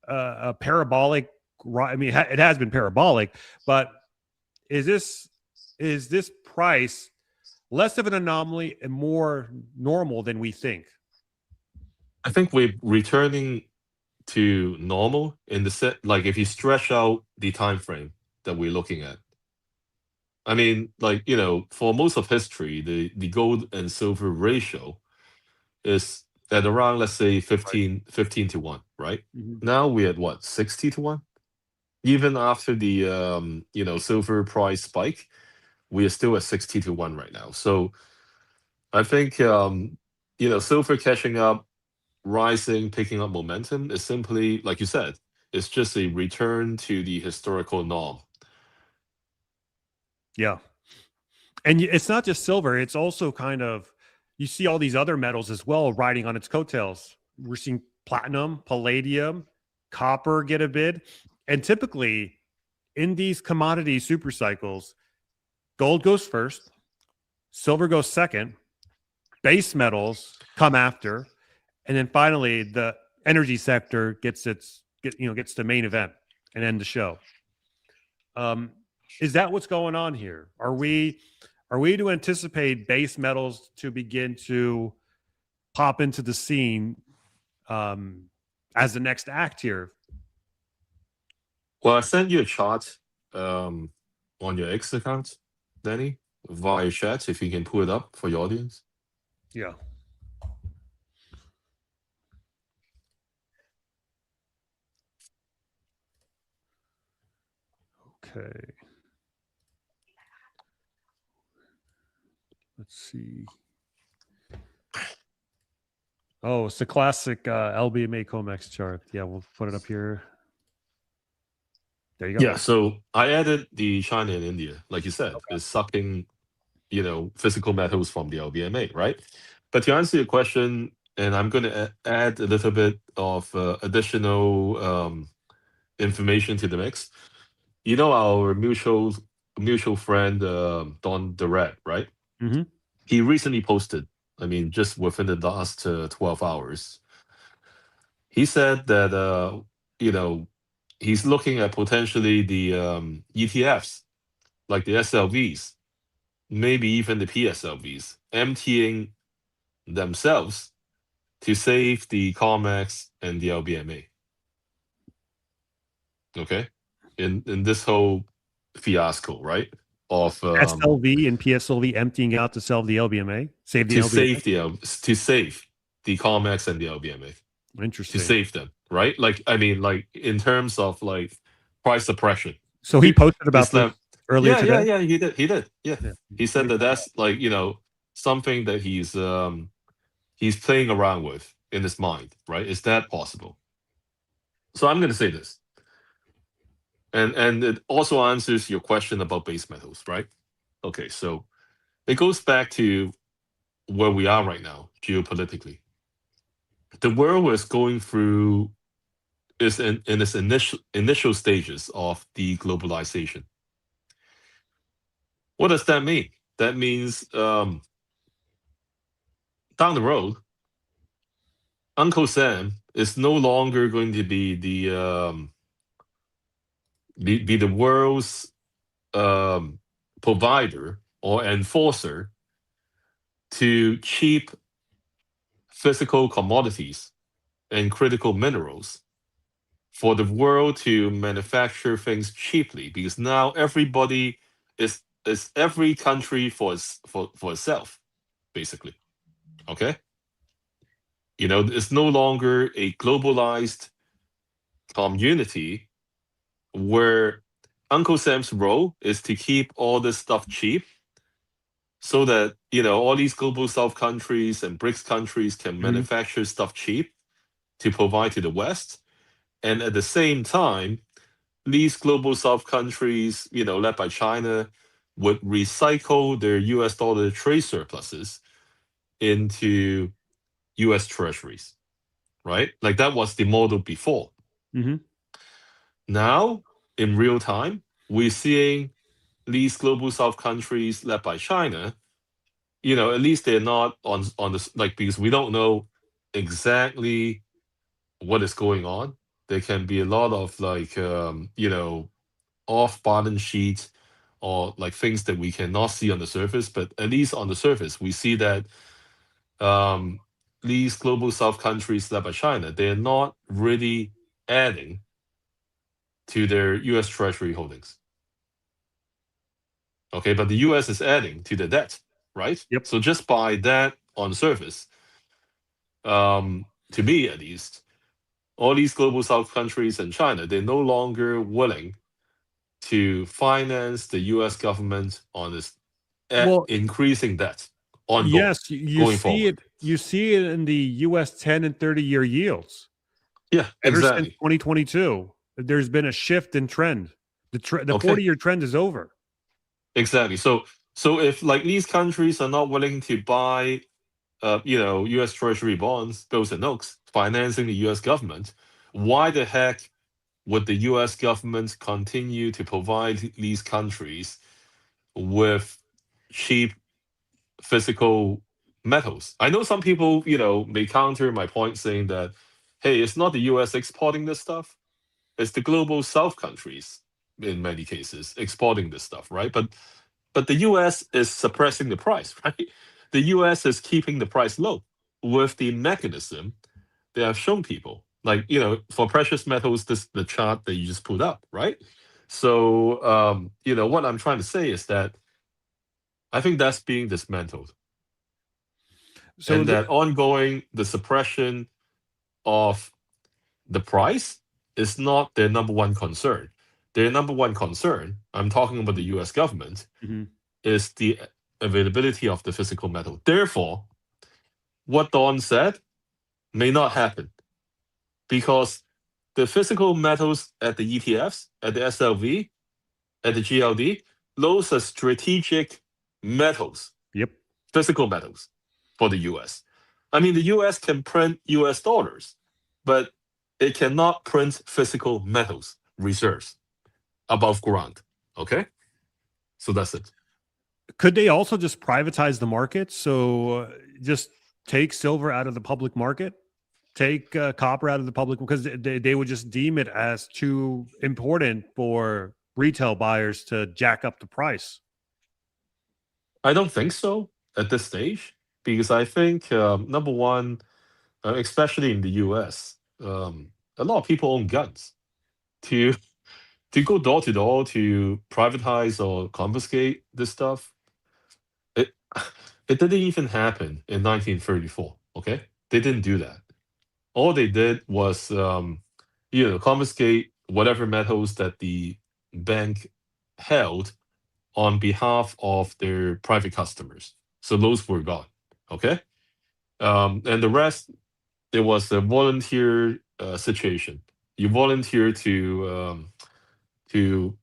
a parabolic? I mean, it has been parabolic, but is this price less of an anomaly and more normal than we think? I think we're returning to normal in the set. Like, if you stretch out the time frame that we're looking at, I mean, like, for most of history, the gold and silver ratio is at around, let's say, 15 to 1, right? Mhm. Now we're at what, 60 to 1? Even after the silver price spike, we are still at 60 to 1 right now. So I think silver catching up, rising, picking up momentum is simply, like you said, it's just a return to the historical norm. Yeah. And it's not just silver, it's also kind of, you see all these other metals as well riding on its coattails. We're seeing platinum, palladium, copper get a bid. And typically in these commodity super cycles, gold goes first, silver goes second, base metals come after, and then finally the energy sector gets the main event and end the show. Is that what's going on here? Are we to anticipate base metals to begin to pop into the scene as the next act here? Well, I sent you a chart on your X account, Danny, via chat. If you can pull it up for your audience. Yeah. Okay. Let's see. Oh, it's the classic LBMA COMEX chart. Yeah, we'll put it up here. There you go. Yeah, so I added the China and India, like you said, is sucking, physical metals from the LBMA, right? But to answer your question, and I'm going to add a little bit of additional information to the mix. Our mutual friend Don Durrett, right? Mm-hmm. He recently posted, just within the last 12 hours, he said that he's looking at potentially the ETFs, like the SLVs, maybe even the PSLVs, emptying themselves to save the COMEX and the LBMA. Okay, in this whole fiasco, right? Of SLV and PSLV emptying out to sell the LBMA, save the to LBMA. save the COMEX and the LBMA. Interesting. To save them, right? Like in terms of like price suppression. So he posted about this earlier today. Yeah, he did. Yeah. He said that that's like something that he's playing around with in his mind, right? Is that possible? So I'm going to say this, and it also answers your question about base metals, right? Okay, so it goes back to where we are right now geopolitically. The world is going through is in its initial stages of deglobalization. What does that mean? That means down the road, Uncle Sam is no longer going to be the world's provider or enforcer to cheap physical commodities and critical minerals for the world to manufacture things cheaply, because now everybody is every country for itself, basically. Okay, it's no longer a globalized community where Uncle Sam's role is to keep all this stuff cheap, so that all these global South countries and BRICS countries can manufacture stuff cheap to provide to the West. And at the same time, these global South countries, led by China, would recycle their US dollar trade surpluses into US treasuries, right? Like that was the model before. Mm-hmm. Now, in real time, we're seeing these global South countries led by China, at least they're not on this, like, because we don't know exactly what is going on. There can be a lot of like off balance sheet or like things that we cannot see on the surface, but at least on the surface we see that these global South countries led by China, they're not really adding to their US Treasury holdings. Okay, but the US is adding to the debt, right? Yep. So just by that on the surface, to me at least, all these global South countries and China, they're no longer willing to finance the US government on this increasing debt ongoing. Yes, you see it. You see it in the US 10 and 30-year yields. Yeah, ever exactly. since 2022, there's been a shift in trend. The 40-year trend is over. Exactly. So if like these countries are not willing to buy US Treasury bonds, bills and notes, financing the US government, why the heck would the US government continue to provide these countries with cheap physical metals? I know some people, may counter my point saying that, hey, it's not the US exporting this stuff, it's the global South countries in many cases exporting this stuff, right? But the US is suppressing the price, right? The US is keeping the price low with the mechanism they have shown people. Like, for precious metals, this the chart that you just put up, right? So, what I'm trying to say is that I think that's being dismantled, So and that ongoing the suppression of the price is not their number one concern. Their number one concern, I'm talking about the US government, Mhm. is the availability of the physical metal. Therefore, what Don said may not happen because the physical metals at the ETFs, at the SLV, at the GLD, those are strategic metals, Yep. physical metals for the US. I mean, the US can print US dollars, but it cannot print physical metals reserves above ground. Okay? So that's it. Could they also just privatize the market? So just take silver out of the public market, take copper out of the public, because they would just deem it as too important for retail buyers to jack up the price. I don't think so at this stage because I think, number one, especially in the US, a lot of people own guns. To to go door to door to privatize or confiscate this stuff, it it didn't even happen in 1934. Okay, they didn't do that. All they did was, confiscate whatever metals that the bank held on behalf of their private customers. So those were gone. Okay, and the rest, it was a volunteer situation. You volunteer to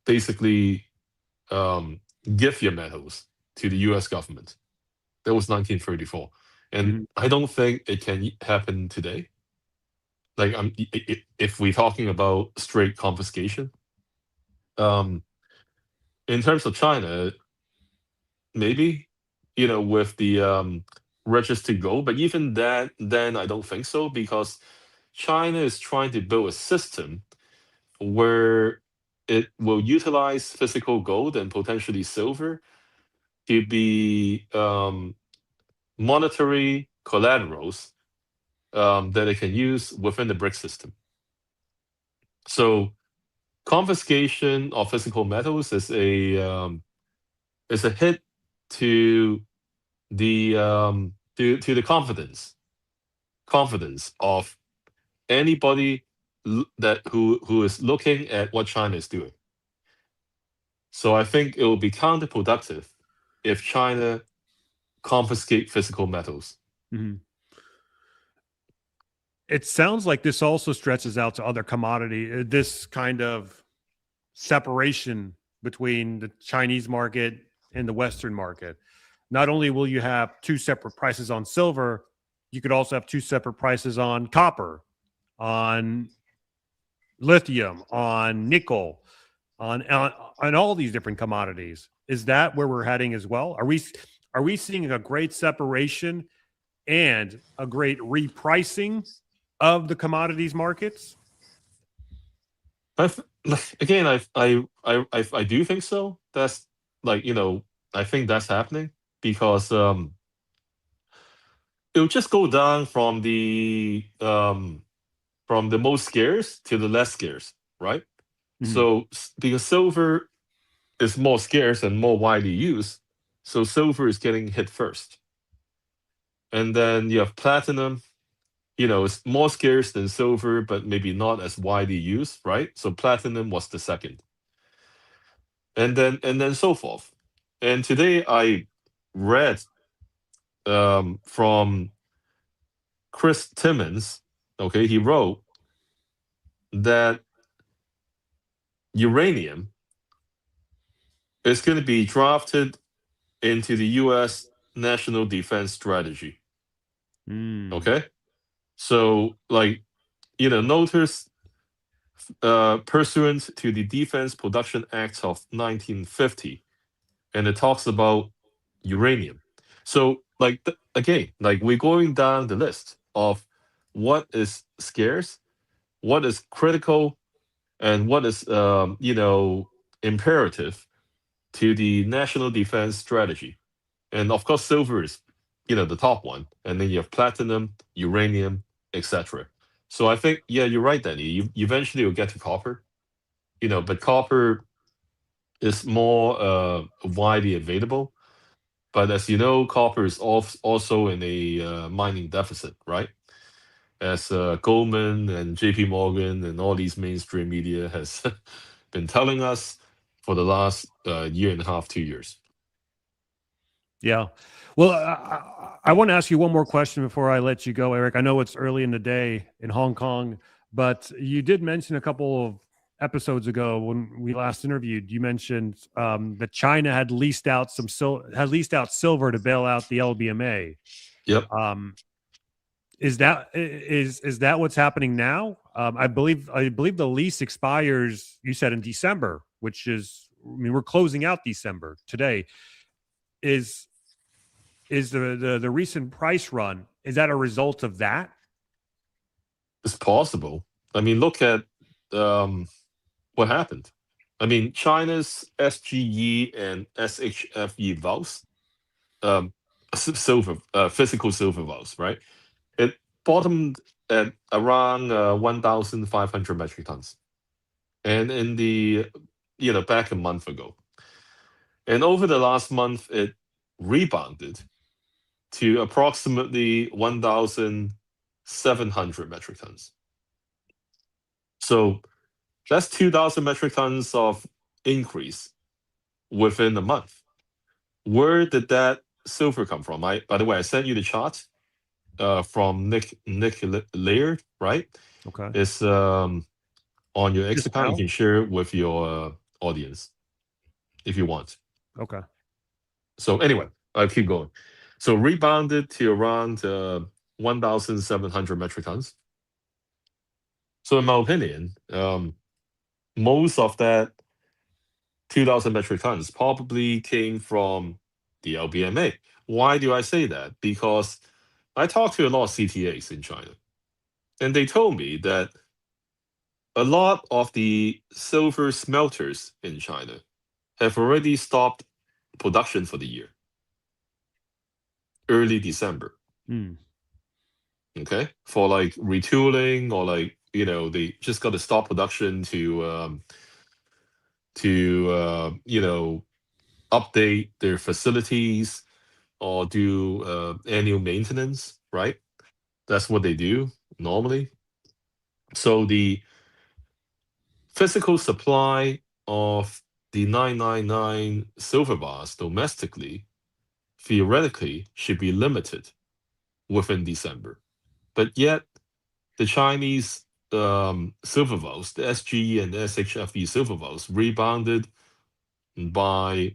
basically um, give your metals to the U.S. government. That was 1934, and Mhm. I don't think it can happen today. Like, if we're talking about straight confiscation, um, in terms of China, maybe, with the registered gold, but even that, then I don't think so because China is trying to build a system where it will utilize physical gold and potentially silver to be monetary collaterals that it can use within the BRIC system. So confiscation of physical metals is a hit to the confidence of anybody who is looking at what China is doing. So I think it will be counterproductive if China confiscate physical metals. Mhm. It sounds like this also stretches out to other commodity. This kind of separation between the Chinese market and the Western market. Not only will you have two separate prices on silver, you could also have two separate prices on copper, on lithium, on nickel, on all these different commodities. Is that where we're heading as well? Are we seeing a great separation and a great repricing of the commodities markets? Again, I do think so. That's like, I think that's happening because it'll just go down from the most scarce to the less scarce, right? Mhm. So because silver is more scarce and more widely used, so silver is getting hit first. And then you have platinum, it's more scarce than silver, but maybe not as widely used, right? So platinum was the second. And then so forth. And today I read from Chris Timmons, okay, he wrote that uranium is going to be drafted into the US national defense strategy. Mm. Okay. So, like, notice pursuant to the Defense Production Act of 1950, and it talks about uranium. So, like again, like we're going down the list of what is scarce, what is critical, and what is imperative to the national defense strategy. And of course, silver is the top one, and then you have platinum, uranium, etc. So I think, yeah, you're right, Danny. You eventually will get to copper, but copper is more widely available. But as you know, copper is also in a mining deficit, right? As Goldman and J.P. Morgan and all these mainstream media has been telling us for the last year and a half, 2 years. Yeah. Well, I want to ask you one more question before I let you go, Eric. I know it's early in the day in Hong Kong, but you did mention a couple of episodes ago when we last interviewed, you mentioned that China had leased out silver to bail out the LBMA. Yep. Is that what's happening now? I believe the lease expires, you said, in December, which is, we're closing out December today. Is the recent price run, is that a result of that? It's possible. I mean, look at what happened. I mean, China's SGE and SHFE vaults, silver, physical silver vaults, right? It bottomed at around 1,500 metric tons, and in the back a month ago, and over the last month, it rebounded to approximately 1,700 metric tons. So that's 2,000 metric tons of increase within a month. Where did that silver come from? By the way, I sent you the chart from Nick Laird, right? Okay. It's on your X account. You can share it with your audience if you want. Okay. So anyway, I'll keep going. So rebounded to around 1,700 metric tons. So in my opinion, most of that 2,000 metric tons probably came from the LBMA. Why do I say that? Because I talked to a lot of CTAs in China, and they told me that a lot of the silver smelters in China have already stopped production for the year, early December. Okay, for like retooling, or like they just got to stop production to update their facilities or do annual maintenance, right? That's what they do normally. So the physical supply of the 999 silver bars domestically theoretically should be limited within December. But yet the Chinese silver vaults, the SGE and SHFE silver vaults, rebounded by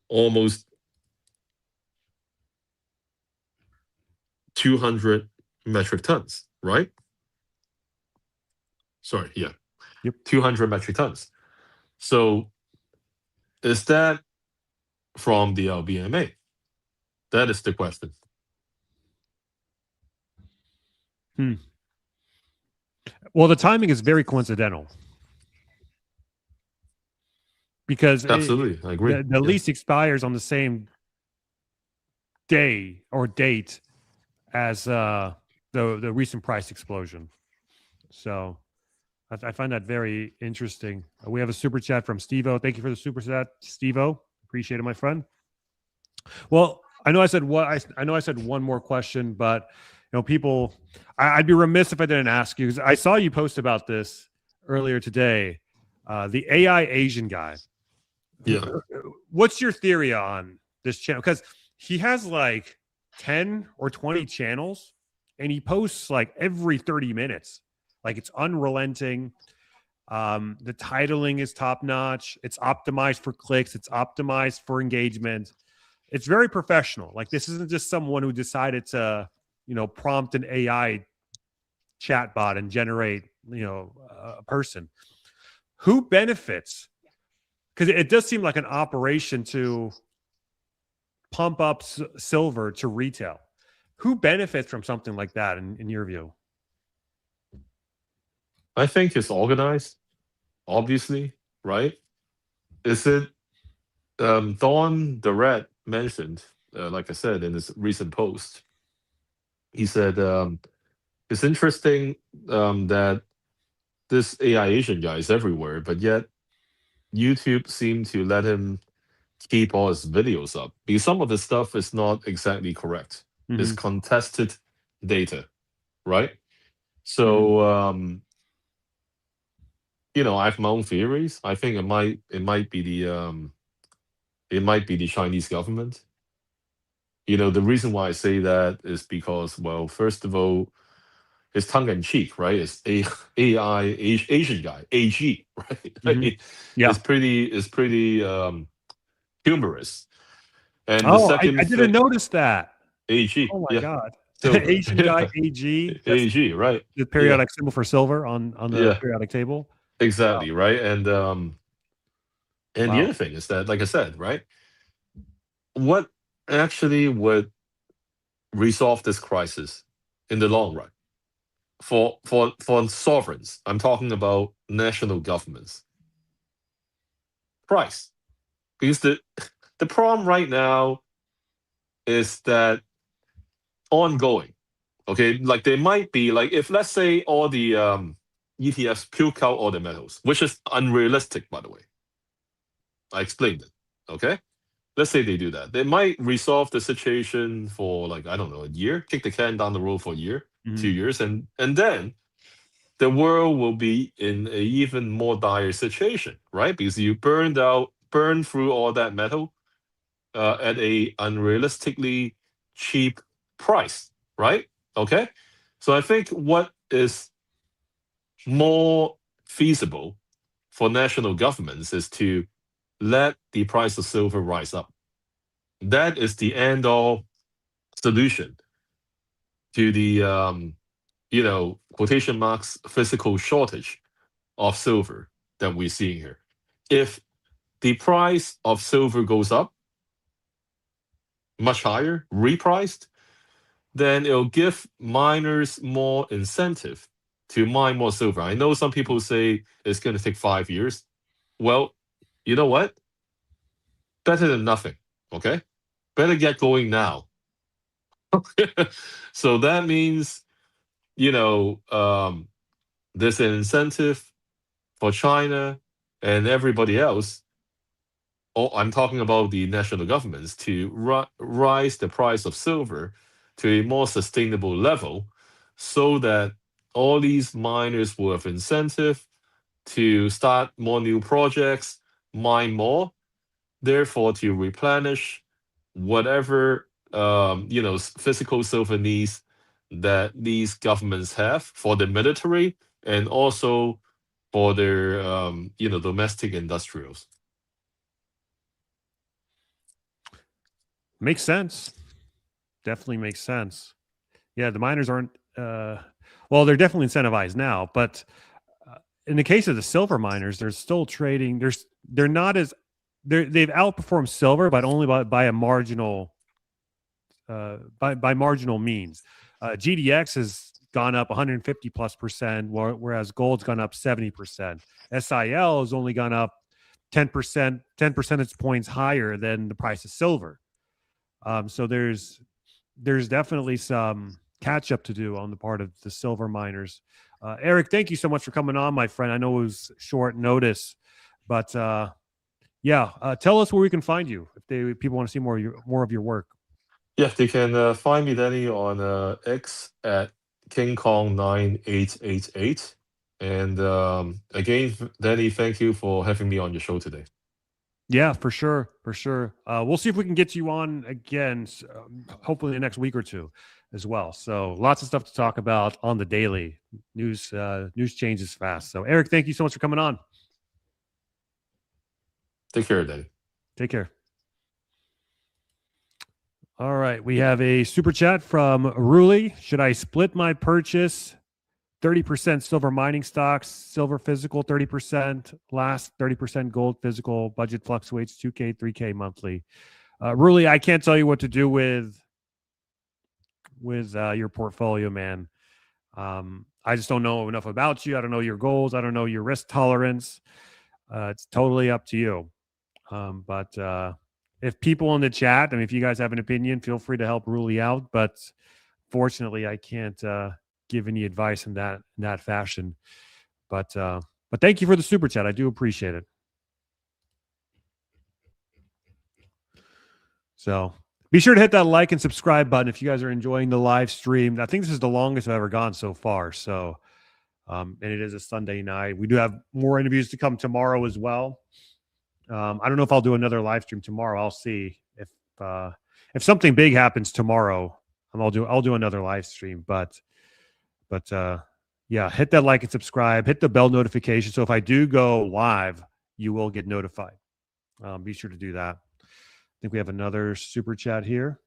almost 200 metric tons, right? Sorry, yeah. Yep. 200 metric tons. So is that from the LBMA? That is the question. Well, the timing is very coincidental. Because absolutely, I agree. The lease expires on the same day or date as the recent price explosion. So I find that very interesting. We have a super chat from Steve-O. Thank you for the super chat, Steve-O. Appreciate it, my friend. Well, I know I said one more question, but people, I'd be remiss if I didn't ask you, because I saw you post about this earlier today. The AI Asian guy. Yeah. What's your theory on this channel? Because he has like 10 or 20 channels, and he posts like every 30 minutes. Like, it's unrelenting. The titling is top notch. It's optimized for clicks. It's optimized for engagement. It's very professional. Like, this isn't just someone who decided to, prompt an AI chatbot and generate a person. Who benefits? Because it does seem like an operation to pump up silver to retail. Who benefits from something like that in your view? I think it's organized, obviously, right? Is it Don Durrett mentioned, like I said in his recent post, he said it's interesting that this AI Asian guy is everywhere, but yet YouTube seemed to let him keep all his videos up because some of the stuff is not exactly correct. It's Mhm. contested data, right? Mhm. So I have my own theories. I think it might be the Chinese government. The reason why I say that is because, well, first of all, it's tongue in cheek, right? It's AI Asian guy, AG, right? I Mhm. mean, Yeah. it's pretty humorous. And the Oh, second I didn't thing, notice that. AG, Oh my yeah. god. So Asian guy, yeah, AG. That's AG, right? the Yeah, periodic symbol for silver on the yeah, periodic table. Wow. exactly, right. And the Wow. other thing is that, like I said, right, what actually would resolve this crisis in the long run for sovereigns? I'm talking about national governments. Price, because the problem right now is that ongoing. Okay, like there might be, like, if let's say all the ETFs puke out all the metals, which is unrealistic, by the way. I explained it. Okay, let's say they do that, they might resolve the situation for, like, I don't know, a year, kick the can down the road for a year, Mhm. 2 years, and then the world will be in a even more dire situation, right? Because you burn through all that metal at a unrealistically cheap price, right? Okay, so I think what is more feasible for national governments is to let the price of silver rise up. That is the end all solution to the quotation marks physical shortage of silver that we're seeing here. If the price of silver goes up much higher, repriced, then it'll give miners more incentive to mine more silver. I know some people say it's going to take 5 years. Well, you know what? Better than nothing. Okay? Better get going now. So that means, you know, um, there's an incentive for China and everybody else. Oh, I'm talking about the national governments to rise the price of silver to a more sustainable level so that all these miners will have incentive to start more new projects, mine more, therefore to replenish whatever physical silver needs that these governments have for the military and also for their domestic industrials. Makes sense. Definitely makes sense. Yeah, the miners aren't well, they're definitely incentivized now, but in the case of the silver miners, they're still trading. They're not as they've outperformed silver, but only by a marginal by marginal means. GDX has gone up 150 plus percent, whereas gold's gone up 70%. SIL has only gone up 10%, 10 percentage points higher than the price of silver. So there's definitely some catch up to do on the part of the silver miners. Eric, thank you so much for coming on, my friend. I know it was short notice, but tell us where we can find you if people want to see more of your work. Yeah, they can find me, Danny, on X at King Kong 9888. And again, Danny, thank you for having me on your show today. Yeah, for sure, for sure. We'll see if we can get you on again, hopefully in the next week or two, as well. So lots of stuff to talk about on the daily news. News changes fast. So Eric, thank you so much for coming on. Take care, Danny. Take care. All right, we have a super chat from Ruli. Should I split my purchase 30% silver mining stocks, silver physical 30%, last 30% gold physical, budget fluctuates 2K, 3K monthly. Really, I can't tell you what to do with your portfolio, man. I just don't know enough about you. I don't know your goals. I don't know your risk tolerance. It's totally up to you. But if people in the chat, I mean, if you guys have an opinion, feel free to help Ruli out. But fortunately, I can't give any advice in that fashion. But thank you for the super chat. I do appreciate it. So be sure to hit that like and subscribe button if you guys are enjoying the live stream. I think this is the longest I've ever gone so far. So, and it is a Sunday night. We do have more interviews to come tomorrow as well. I don't know if I'll do another live stream tomorrow. I'll see if something big happens tomorrow. I'll do another live stream. But yeah, hit that like and subscribe. Hit the bell notification. So if I do go live, you will get notified. Be sure to do that. I think we have another super chat here.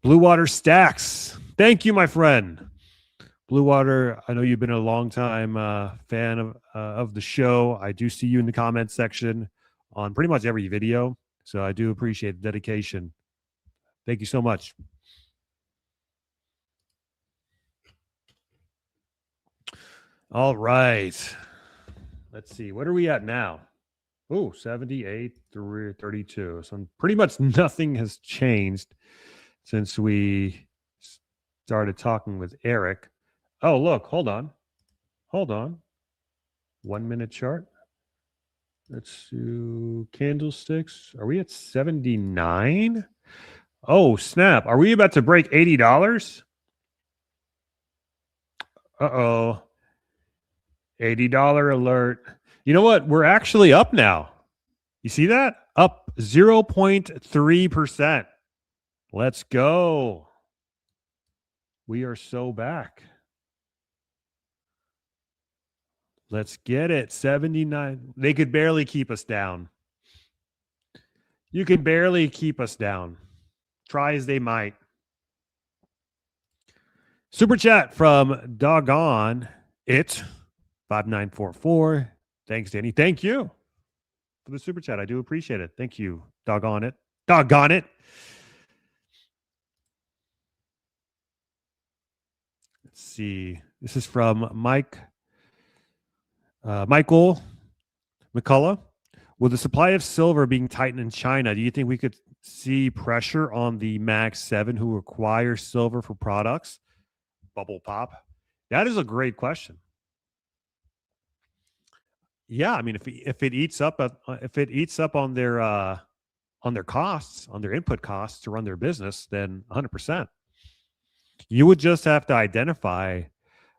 Blue Water Stacks. Thank you, my friend. Blue Water, I know you've been a long time fan of the show. I do see you in the comments section on pretty much every video. So I do appreciate the dedication. Thank you so much. All right. Let's see. What are we at now? Oh, 78, 32. So pretty much nothing has changed since we started talking with Eric. Oh, look, hold on. 1 minute chart. Let's do candlesticks. Are we at 79? Oh, snap. Are we about to break $80? Uh-oh. $80 alert. You know what? We're actually up now. You see that? Up 0.3%. Let's go. We are so back. Let's get it. 79. They could barely keep us down. You can barely keep us down. Try as they might. Super chat from Doggone It 5944. Thanks, Danny. Thank you for the super chat. I do appreciate it. Thank you. Doggone it. Doggone it. Let's see. This is from Michael McCullough. With the supply of silver being tightened in China, do you think we could see pressure on the Mag 7 who require silver for products? Bubble pop. That is a great question. Yeah, I mean, if it eats up on their costs, on their input costs to run their business, then 100%. You would just have to identify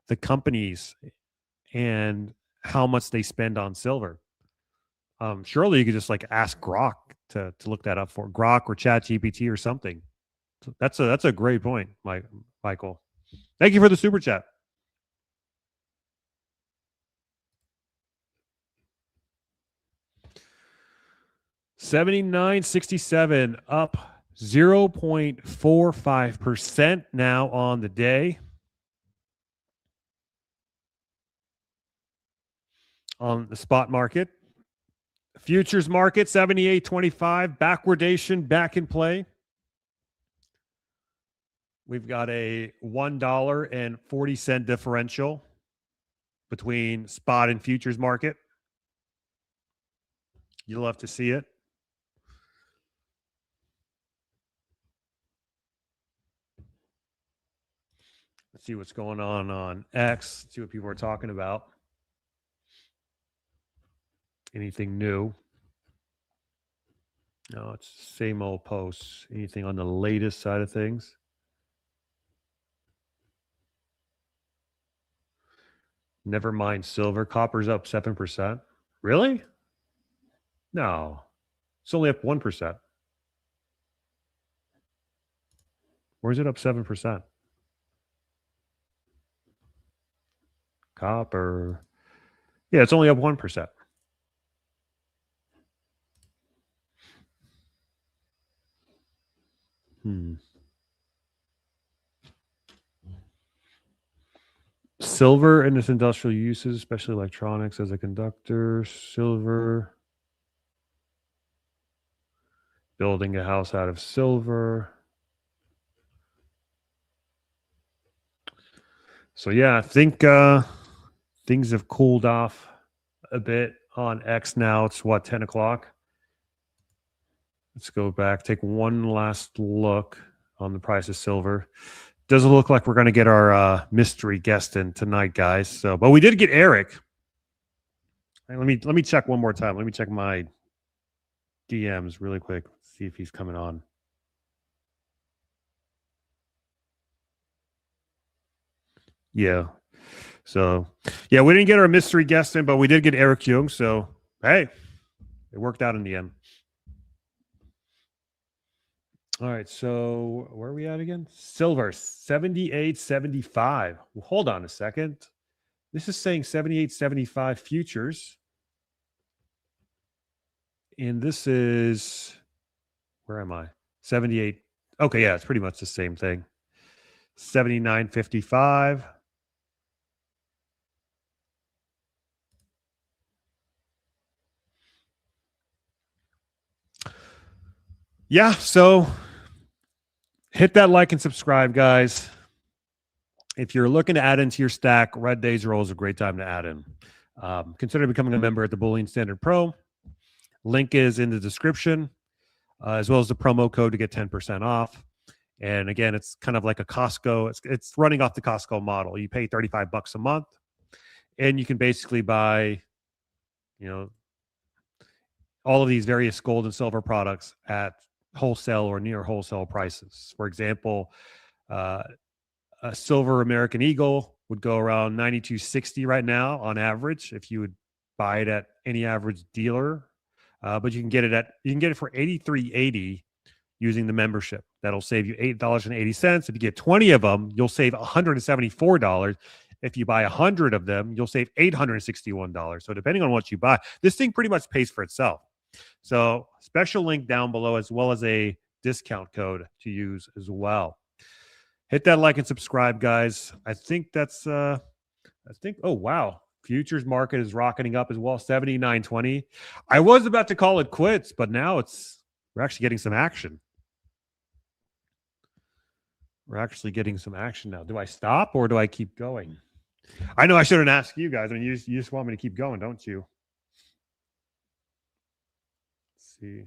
the companies and how much they spend on silver. Surely you could just like ask Grok to look that up for Grok or ChatGPT or something. So that's a great point, Michael. Thank you for the super chat. $79.67 up 0.45% now on the day. On the spot market. Futures market, 78.25. Backwardation back in play. We've got a $1.40 differential between spot and futures market. You'll have to see it. Let's see what's going on X. See what people are talking about. Anything new? No, it's the same old posts. Anything on the latest side of things? Never mind silver. Copper's up 7%. Really? No. It's only up 1%. Where's it up 7%? Copper. Yeah, it's only up 1%. silver in its industrial uses, especially electronics as a conductor. Silver. Building a house out of silver. So yeah, I think things have cooled off a bit on X now. It's what, 10 o'clock? Let's go back, take one last look on the price of silver. Doesn't look like we're going to get our mystery guest in tonight, guys. So, but we did get Eric. Let me check one more time. Let me check my DMs really quick. See if he's coming on. Yeah. So, yeah, we didn't get our mystery guest in, but we did get Eric Jung. So, hey, it worked out in the end. All right. So, where are we at again? Silver, 78.75. Well, hold on a second. This is saying 78.75 futures. And this is, where am I? 78. Okay. Yeah, it's pretty much the same thing. 79.55. Yeah, so hit that like and subscribe, guys. If you're looking to add into your stack, Red Days Roll is a great time to add in. Consider becoming a member at the Bullion Standard Pro. Link is in the description, as well as the promo code to get 10% off. And again, it's kind of like a Costco. It's running off the Costco model. You pay $35 a month, and you can basically buy, all of these various gold and silver products at wholesale or near wholesale prices. For example, a silver American Eagle would go around $92.60 right now on average if you would buy it at any average dealer. But you can get it for $83.80 using the membership. That'll save you $8.80. If you get 20 of them, you'll save $174. If you buy 100 of them, you'll save $861. So depending on what you buy, this thing pretty much pays for itself. So special link down below, as well as a discount code to use as well. Hit that like and subscribe, guys. I think that's oh wow. Futures market is rocketing up as well. 79.20. I was about to call it quits, but now we're actually getting some action. We're actually getting some action now. Do I stop or do I keep going? I know I shouldn't ask you guys. I mean, you just want me to keep going, don't you? See.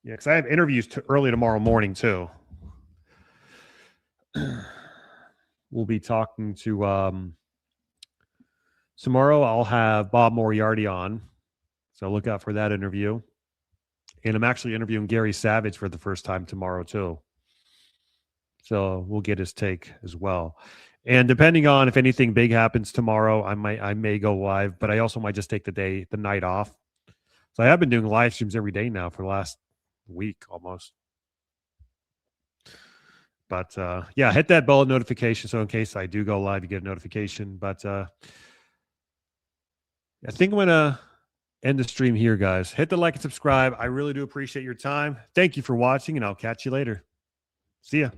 Yeah, because I have interviews early tomorrow morning too. We'll be talking to tomorrow. I'll have Bob Moriarty on, so look out for that interview. And I'm actually interviewing Gary Savage for the first time tomorrow too. So we'll get his take as well. And depending on if anything big happens tomorrow, I may go live, but I also might just take the night off. So I have been doing live streams every day now for the last week almost. But yeah, hit that bell notification. So in case I do go live, you get a notification. But I think I'm going to end the stream here, guys. Hit the like and subscribe. I really do appreciate your time. Thank you for watching, and I'll catch you later. See ya.